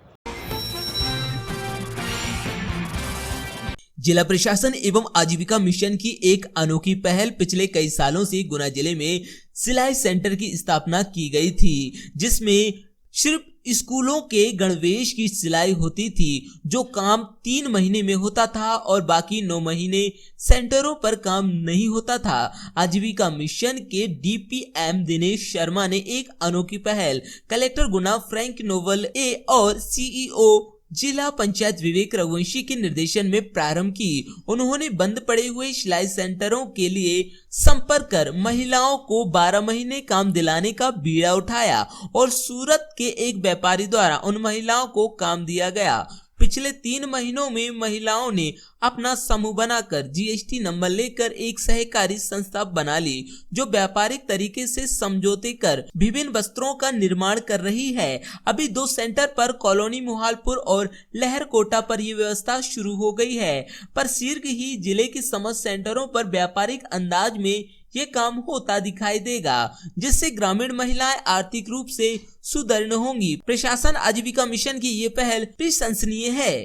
जिला प्रशासन एवं आजीविका मिशन की एक अनोखी पहल। पिछले कई सालों से गुना जिले में सिलाई सेंटर की स्थापना की गई थी, जिसमें सिर्फ स्कूलों के गणवेश की सिलाई होती थी, जो काम 3 महीने में होता था और बाकी 9 महीने सेंटरों पर काम नहीं होता था। आजीविका मिशन के DPM दिनेश शर्मा ने एक अनोखी पहल कलेक्टर गुना फ्रैंक नोबल ए और CEO जिला पंचायत विवेक रघुवंशी के निर्देशन में प्रारंभ की। उन्होंने बंद पड़े हुए सिलाई सेंटरों के लिए संपर्क कर महिलाओं को 12 महीने काम दिलाने का बीड़ा उठाया और सूरत के एक व्यापारी द्वारा उन महिलाओं को काम दिया गया। पिछले 3 महीनों में महिलाओं ने अपना समूह बनाकर GST नंबर लेकर एक सहकारी संस्था बना ली, जो व्यापारिक तरीके से समझौते कर विभिन्न वस्त्रों का निर्माण कर रही है। अभी 2 सेंटर पर कॉलोनी मोहालपुर और लहरकोटा पर यह व्यवस्था शुरू हो गई है, पर शीघ्र ही जिले के समस्त सेंटरों पर व्यापारिक अंदाज में ये काम होता दिखाई देगा, जिससे ग्रामीण महिलाएं आर्थिक रूप से सुदृढ़ होंगी। प्रशासन आजीविका मिशन की ये पहल प्रशंसनीय है।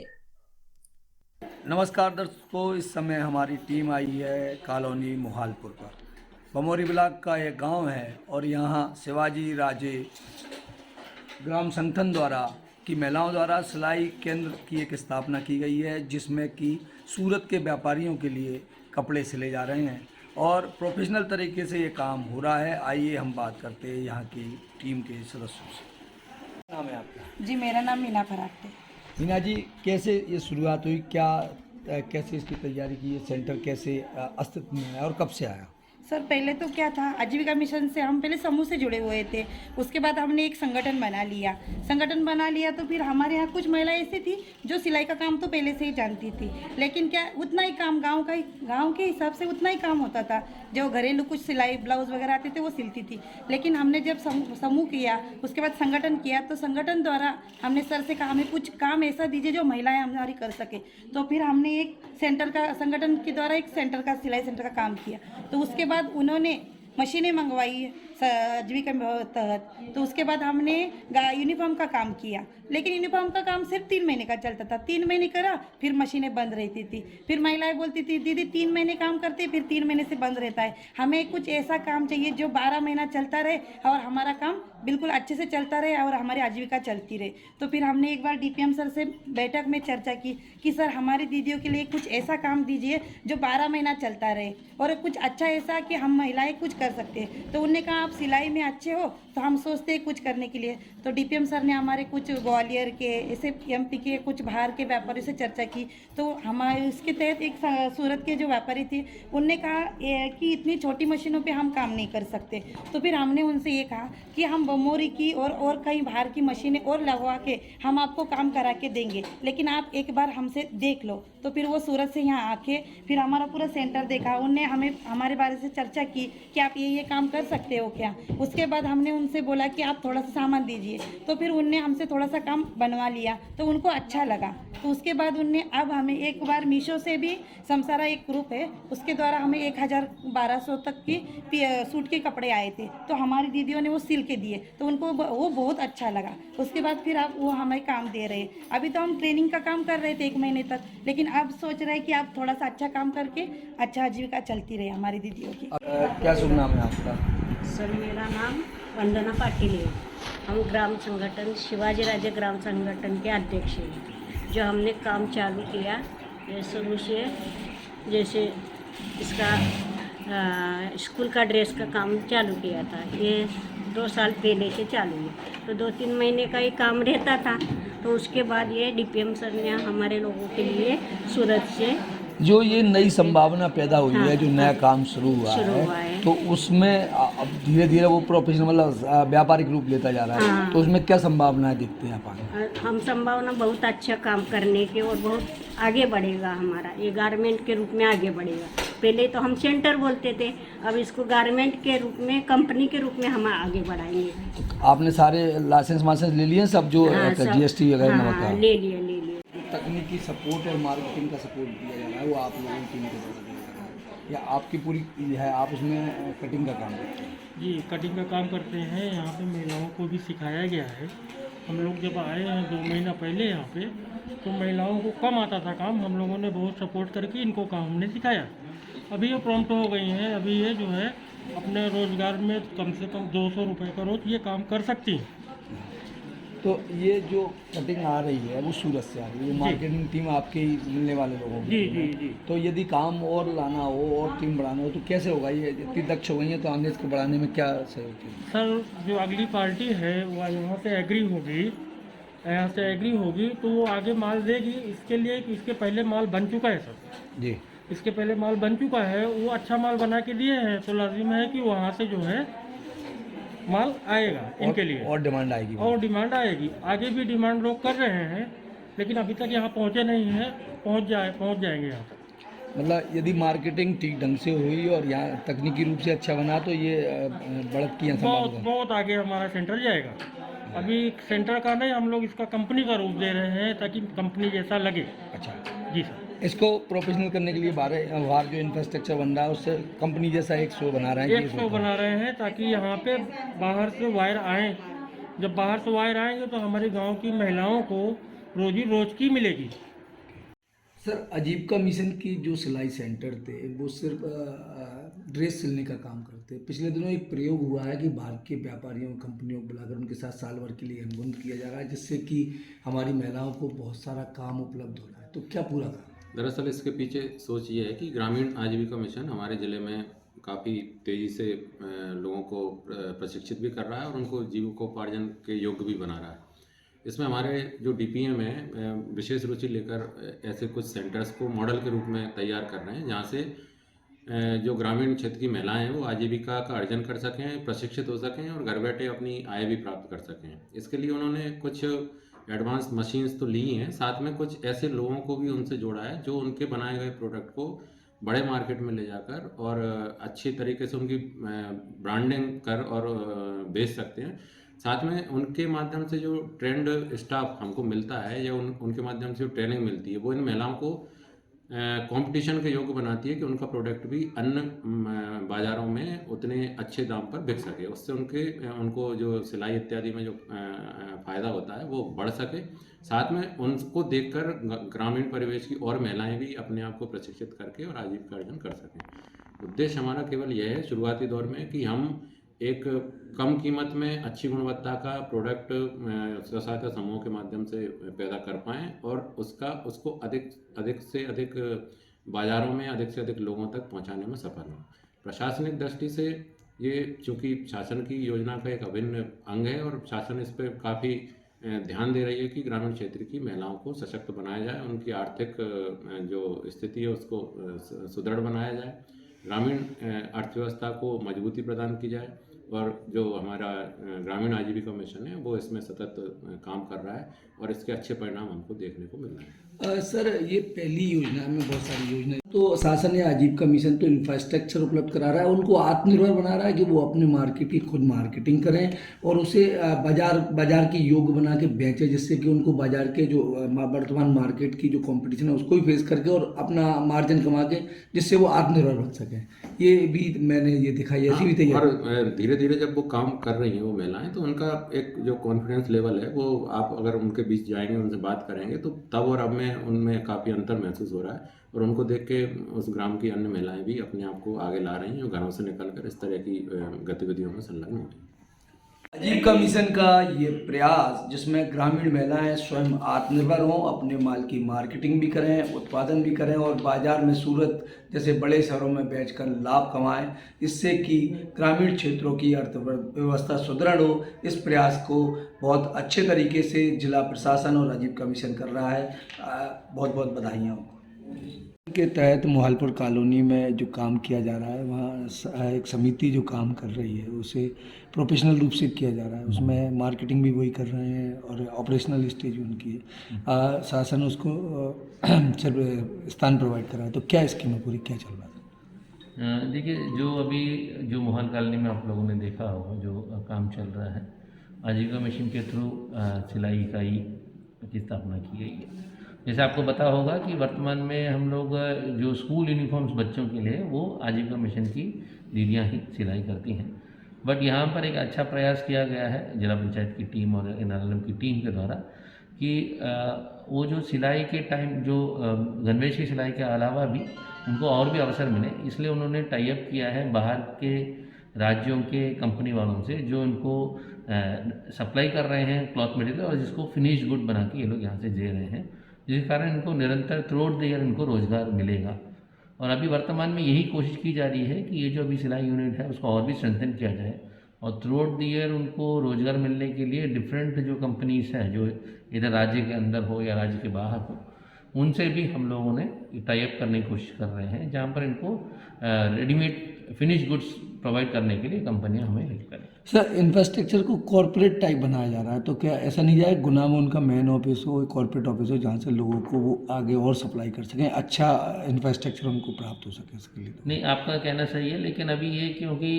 नमस्कार दर्शकों, इस समय हमारी टीम आई है कॉलोनी मोहालपुर पर। बमोरी ब्लॉक का एक गांव है और यहाँ शिवाजी राजे ग्राम संगठन द्वारा की महिलाओं द्वारा सिलाई केंद्र की एक स्थापना की गई है, जिसमें कि सूरत के व्यापारियों के लिए कपड़े सिले जा रहे हैं और प्रोफेशनल तरीके से ये काम हो रहा है। आइए हम बात करते हैं यहाँ की टीम के सदस्यों से। नाम है आपका? जी, मेरा नाम मीना फराटे। मीना जी, कैसे ये शुरुआत हुई, क्या कैसे इसकी तैयारी की, ये सेंटर कैसे अस्तित्व में आया और कब से आया? सर, पहले तो क्या था, आजीविका मिशन से हम पहले समूह से जुड़े हुए थे। उसके बाद हमने एक संगठन बना लिया तो फिर हमारे यहाँ कुछ महिलाएं ऐसी थी जो सिलाई का काम तो पहले से ही जानती थी, लेकिन क्या उतना ही काम गांव के हिसाब से उतना ही काम होता था। जो घरेलू कुछ सिलाई ब्लाउज वगैरह आते थे वो सिलती थी। लेकिन हमने जब समूह किया, उसके बाद संगठन किया, तो संगठन द्वारा हमने सर से कहा हमें कुछ काम ऐसा दीजिए जो महिलाएं हमारी कर सके। तो फिर हमने एक सेंटर का, संगठन के द्वारा एक सेंटर का, सिलाई सेंटर का काम किया। तो उसके बाद उन्होंने मशीनें मंगवाई आजीविका तहत। तो उसके बाद हमने यूनिफॉर्म का काम किया, लेकिन यूनिफॉर्म का काम सिर्फ 3 महीने का चलता था। 3 महीने करा, फिर मशीनें बंद रहती थी। फिर महिलाएं बोलती थी दीदी 3 महीने काम करते फिर 3 महीने से बंद रहता है, हमें कुछ ऐसा काम चाहिए जो 12 महीना चलता रहे और हमारा काम बिल्कुल अच्छे से चलता रहे और हमारी आजीविका चलती रहे। तो फिर हमने एक बार डीपीएम सर से बैठक में चर्चा की कि सर हमारी दीदियों के लिए कुछ ऐसा काम दीजिए जो 12 महीना चलता रहे और कुछ अच्छा ऐसा कि हम महिलाएं कुछ कर सकते हैं। तो उन्होंने कहा आप सिलाई में अच्छे हो तो हम सोचते हैं कुछ करने के लिए। तो डीपीएम सर ने हमारे कुछ ग्वालियर के, ऐसे एमपी के कुछ बाहर के व्यापारियों से चर्चा की। तो हमारे उसके तहत एक सूरत के जो व्यापारी थे उनने कहा कि इतनी छोटी मशीनों पे हम काम नहीं कर सकते। तो फिर हमने उनसे ये कहा कि हम बमोरी की और कहीं बाहर की मशीनें और लगवा के हम आपको काम करा के देंगे, लेकिन आप एक बार हमसे देख लो। तो फिर वो सूरत से यहाँ आके फिर हमारा पूरा सेंटर देखा, उनने हमें हमारे बारे से चर्चा की कि आप ये काम कर सकते हो क्या। उसके बाद हमने उनसे बोला कि आप थोड़ा सा सामान दीजिए। तो फिर उनने हमसे थोड़ा सा काम बनवा लिया, तो उनको अच्छा लगा। तो उसके बाद उनने अब हमें एक बार मीशो से भी, समसारा एक ग्रुप है, उसके द्वारा हमें 1000-1200 तक की सूट के कपड़े आए थे। तो हमारी दीदियों ने वो सिल के दिए, तो उनको वो बहुत अच्छा लगा। उसके बाद फिर अब वो हमें काम दे रहे हैं। अभी तो हम ट्रेनिंग का काम कर रहे थे 1 महीने तक, लेकिन अब सोच रहे हैं कि आप थोड़ा सा अच्छा काम करके अच्छा आजीविका चलती रहे हमारी दीदियों की। क्या शुभ नाम है आपका? सर, मेरा नाम वंदना पाटिल है। हम ग्राम संगठन शिवाजी राजे ग्राम संगठन के अध्यक्ष हैं। जो हमने काम चालू किया शुरू से, जैसे इसका स्कूल का ड्रेस का काम चालू किया था, ये 2 साल पहले से चालू है। तो 2-3 महीने का ही काम रहता था। तो उसके बाद ये डीपीएम सर ने हमारे लोगों के लिए सूरत से जो ये नई संभावना पैदा हुई है, जो नया काम शुरू हुआ है, है, तो उसमें अब धीरे धीरे वो प्रोफेशनल मतलब व्यापारिक रूप लेता जा रहा है। तो उसमें क्या संभावनाएं दिखती हैं आप? हम संभावना बहुत अच्छा काम करने के और बहुत आगे बढ़ेगा हमारा, ये गारमेंट के रूप में आगे बढ़ेगा। पहले तो हम सेंटर बोलते थे, अब इसको गारमेंट के रूप में, कंपनी के रूप में हम आगे बढ़ाएंगे। आपने सारे लाइसेंस ले लिए सब, जो जीएसटी वगैरह होता है? ले लिए। तकनीकी सपोर्ट और मार्केटिंग का सपोर्ट दिया जा रहा है, वो आप लोगों की टीम को दिया जा रहा है या आपकी पूरी है, आप उसमें कटिंग का काम करते हैं? जी, कटिंग का काम करते हैं। यहाँ पे महिलाओं को भी सिखाया गया है। हम लोग जब आए हैं 2 महीना पहले यहाँ पे, तो महिलाओं को कम आता था काम, हम लोगों ने बहुत सपोर्ट करके इनको काम हमने सिखाया। अभी ये प्रॉम्प्ट हो गई हैं। अभी ये जो है अपने रोज़गार में कम से कम 200 रुपये का रोज़ ये काम कर सकती हैं। तो ये जो कटिंग आ रही है वो सूरत से आ रही है, मार्केटिंग टीम आपके ही मिलने वाले लोगों की? जी। तो यदि काम और लाना हो और टीम बढ़ाना हो तो कैसे होगा? ये इतनी दक्ष हो गई है तो आगे इसको बढ़ाने में क्या सहयोग है? सर, जो अगली पार्टी है वो यहाँ से एग्री होगी, तो वो आगे माल देगी। इसके लिए कि इसके पहले माल बन चुका है सर जी, इसके पहले माल बन चुका है, वो अच्छा माल बना के दिए हैं। तो लाजिम है कि वहाँ से जो है माल आएगा इनके लिए और डिमांड आएगी। आगे भी डिमांड लोग कर रहे हैं, लेकिन अभी तक यहाँ पहुँचे नहीं हैं। पहुँच जाएंगे यहाँ तक। मतलब यदि मार्केटिंग ठीक ढंग से हुई और यहाँ तकनीकी रूप से अच्छा बना तो ये बढ़त की बहुत आगे हमारा सेंटर जाएगा। अभी सेंटर का नहीं, हम लोग इसका कंपनी का रूप दे रहे हैं ताकि कंपनी जैसा लगे। अच्छा जी सर। इसको प्रोफेशनल करने के लिए बाहर जो इंफ्रास्ट्रक्चर बन रहा है उससे कंपनी जैसा एक शो बना रहे हैं? एक शो बना रहे हैं ताकि यहाँ पे बाहर से वायर आए। जब बाहर से वायर आएंगे तो हमारे गांव की महिलाओं को रोजी रोज की मिलेगी। सर, आजीविका मिशन की जो सिलाई सेंटर थे वो सिर्फ ड्रेस सिलने का काम करते हैं। पिछले दिनों एक प्रयोग हुआ है कि बाहर के व्यापारियों कंपनियों को बुलाकर उनके साथ साल भर के लिए अनुबंध किया जा रहा है, जिससे कि हमारी महिलाओं को बहुत सारा काम उपलब्ध हो रहा है। तो क्या पूरा काम? दरअसल इसके पीछे सोच ये है कि ग्रामीण आजीविका मिशन हमारे ज़िले में काफ़ी तेज़ी से लोगों को प्रशिक्षित भी कर रहा है और उनको जीविकोपार्जन के योग्य भी बना रहा है। इसमें हमारे जो डीपीएम है विशेष रुचि लेकर ऐसे कुछ सेंटर्स को मॉडल के रूप में तैयार कर रहे हैं, जहाँ से जो ग्रामीण क्षेत्र की महिलाएं हैं वो आजीविका का अर्जन कर सकें, प्रशिक्षित हो सकें और घर बैठे अपनी आय भी प्राप्त कर सकें। इसके लिए उन्होंने कुछ एडवांस मशीन्स तो ली हैं, साथ में कुछ ऐसे लोगों को भी उनसे जोड़ा है जो उनके बनाए गए प्रोडक्ट को बड़े मार्केट में ले जाकर और अच्छी तरीके से उनकी ब्रांडिंग कर और बेच सकते हैं। साथ में उनके माध्यम से जो ट्रेंड स्टाफ हमको मिलता है या उनके माध्यम से जो ट्रेनिंग मिलती है वो इन महिलाओं को कंपटीशन के योग्य बनाती है कि उनका प्रोडक्ट भी अन्य बाज़ारों में उतने अच्छे दाम पर बिक सके। उससे उनको जो सिलाई इत्यादि में जो फ़ायदा होता है वो बढ़ सके। साथ में उनको देखकर ग्रामीण परिवेश की और महिलाएं भी अपने आप को प्रशिक्षित करके और आजीविका अर्जन कर सकें। उद्देश्य हमारा केवल यह है शुरुआती दौर में कि हम एक कम कीमत में अच्छी गुणवत्ता का प्रोडक्ट स्व सहायता समूह के माध्यम से पैदा कर पाएँ और उसको अधिक से अधिक बाज़ारों में अधिक से अधिक लोगों तक पहुंचाने में सफल हों। प्रशासनिक दृष्टि से ये चूँकि शासन की योजना का एक अभिन्न अंग है और शासन इस पर काफ़ी ध्यान दे रही है कि ग्रामीण क्षेत्र की महिलाओं को सशक्त बनाया जाए, उनकी आर्थिक जो स्थिति है उसको सुदृढ़ बनाया जाए, ग्रामीण अर्थव्यवस्था को मजबूती प्रदान की जाए और जो हमारा ग्रामीण आजीविका मिशन है वो इसमें सतत काम कर रहा है और इसके अच्छे परिणाम हमको देखने को मिल रहे हैं। सर, ये पहली योजना में बहुत सारी योजनाएं तो शासन या आजीविका मिशन तो इंफ्रास्ट्रक्चर उपलब्ध करा रहा है, उनको आत्मनिर्भर बना रहा है कि वो अपने मार्केट की खुद मार्केटिंग करें और उसे बाजार की योग्य बना के बेचें, जिससे कि उनको बाजार के जो वर्तमान मार्केट की जो कंपटीशन है उसको भी फेस करके और अपना मार्जिन कमा के जिससे वो आत्मनिर्भर बन सकें। ये भी मैंने ये देखा है, ऐसी भी तैयार। और धीरे धीरे जब वो काम कर रही हैं वो महिलाएं तो उनका एक जो कॉन्फिडेंस लेवल है वो आप अगर उनके बीच जाएंगे उनसे बात करेंगे तो तब और अब में उनमें काफ़ी अंतर महसूस हो रहा है और उनको देख के उस ग्राम की अन्य महिलाएं भी अपने आप को आगे ला रही हैं और घरों से निकलकर इस तरह की गतिविधियों में संलग्न हो रही हैं। आजीविका मिशन का ये प्रयास जिसमें ग्रामीण महिलाएं स्वयं आत्मनिर्भर हों, अपने माल की मार्केटिंग भी करें, उत्पादन भी करें और बाजार में सूरत जैसे बड़े शहरों में बेचकर लाभ कमाएं, इससे कि ग्रामीण क्षेत्रों की अर्थव्यवस्था सुदृढ़ हो। इस प्रयास को बहुत अच्छे तरीके से जिला प्रशासन और आजीविका मिशन कर रहा है। बहुत बहुत बधाइयाँ के तहत मोहालपुर कॉलोनी में जो काम किया जा रहा है वहाँ एक समिति जो काम कर रही है उसे प्रोफेशनल रूप से किया जा रहा है, उसमें मार्केटिंग भी वही कर रहे हैं और ऑपरेशनल स्टेज उनकी है। शासन उसको स्थान प्रोवाइड कर रहा है। तो क्या स्कीम है पूरी, क्या चल रहा है? देखिए, जो अभी जो मोहाल कॉलोनी में आप लोगों ने देखा होगा जो काम चल रहा है, आजीविका मिशन के थ्रू सिलाई इकाई की स्थापना की गई है। जैसे आपको पता होगा कि वर्तमान में हम लोग जो स्कूल यूनिफॉर्म्स बच्चों के लिए वो आजीविका मिशन की दीदियाँ ही सिलाई करती हैं, बट यहाँ पर एक अच्छा प्रयास किया गया है जिला पंचायत की टीम और NRLM की टीम के द्वारा कि वो जो सिलाई के टाइम जो गणवेश की सिलाई के अलावा भी उनको और भी अवसर मिले, इसलिए उन्होंने टाई अप किया है बाहर के राज्यों के कंपनी वालों से जो इनको सप्लाई कर रहे हैं क्लॉथ मटेरियल और जिसको फिनिश्ड गुड बना के ये लोग यहाँ से दे रहे हैं, जिस कारण इनको निरंतर थ्रू आउट द ईयर इनको रोज़गार मिलेगा। और अभी वर्तमान में यही कोशिश की जा रही है कि ये जो अभी सिलाई यूनिट है उसको और भी स्ट्रेंथन किया जाए और थ्रू आउट द ईयर उनको रोज़गार मिलने के लिए डिफरेंट जो कंपनीज हैं जो इधर राज्य के अंदर हो या राज्य के बाहर हो, उनसे भी हम लोगों ने टाई अप करने की कोशिश कर रहे हैं, जहाँ पर इनको रेडीमेड फिनिश गुड्स प्रोवाइड करने के लिए कंपनियां हमें हेल्प करें। सर, इंफ्रास्ट्रक्चर को कॉर्पोरेट टाइप बनाया जा रहा है, तो क्या ऐसा नहीं जाए गुना में उनका मेन ऑफिस हो, कॉर्पोरेट ऑफिस हो, जहाँ से लोगों को वो आगे और सप्लाई कर सकें, अच्छा इंफ्रास्ट्रक्चर उनको प्राप्त हो सके इसके लिए? नहीं, आपका कहना सही है, लेकिन अभी ये क्योंकि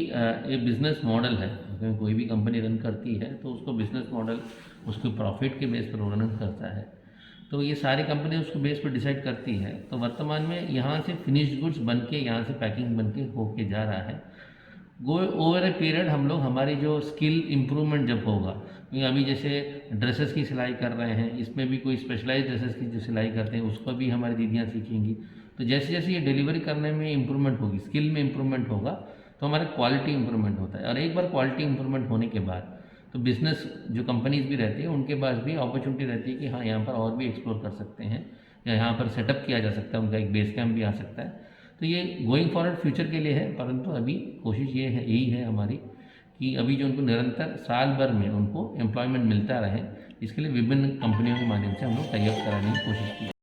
ये बिज़नेस मॉडल है, क्योंकि कोई भी कंपनी रन करती है तो उसको बिज़नेस मॉडल उसके प्रॉफिट के बेस पर रन करता है, तो ये सारी कंपनी उसको बेस पर डिसाइड करती है। तो वर्तमान में यहाँ से फिनिश्ड गुड्स बन के यहाँ से पैकिंग बन के होके जा रहा है। ओवर ए पीरियड हम लोग हमारी जो स्किल इम्प्रूवमेंट जब होगा, क्योंकि अभी जैसे ड्रेसेस की सिलाई कर रहे हैं, इसमें भी कोई स्पेशलाइज ड्रेसेस की जो सिलाई करते हैं उसको भी हमारी दीदियाँ सीखेंगी, तो जैसे जैसे ये डिलीवरी करने में इम्प्रूवमेंट होगी, स्किल में इम्प्रूवमेंट होगा, तो हमारा क्वालिटी इम्प्रूवमेंट होता है। और एक बार क्वालिटी इम्प्रूवमेंट होने के बाद तो बिज़नेस जो कंपनीज भी रहती है उनके पास भी अपॉर्चुनिटी रहती है कि हाँ यहाँ पर और भी एक्सप्लोर कर सकते हैं या यहाँ पर सेटअप किया जा सकता है, उनका एक बेस कैंप भी आ सकता है। तो ये गोइंग फॉरवर्ड फ्यूचर के लिए है, परंतु अभी कोशिश ये है, यही है हमारी कि अभी जो उनको निरंतर साल भर में उनको एम्प्लॉयमेंट मिलता रहे, इसके लिए विभिन्न कंपनियों के माध्यम से हम लोग टाई अप कराने की कोशिश की है।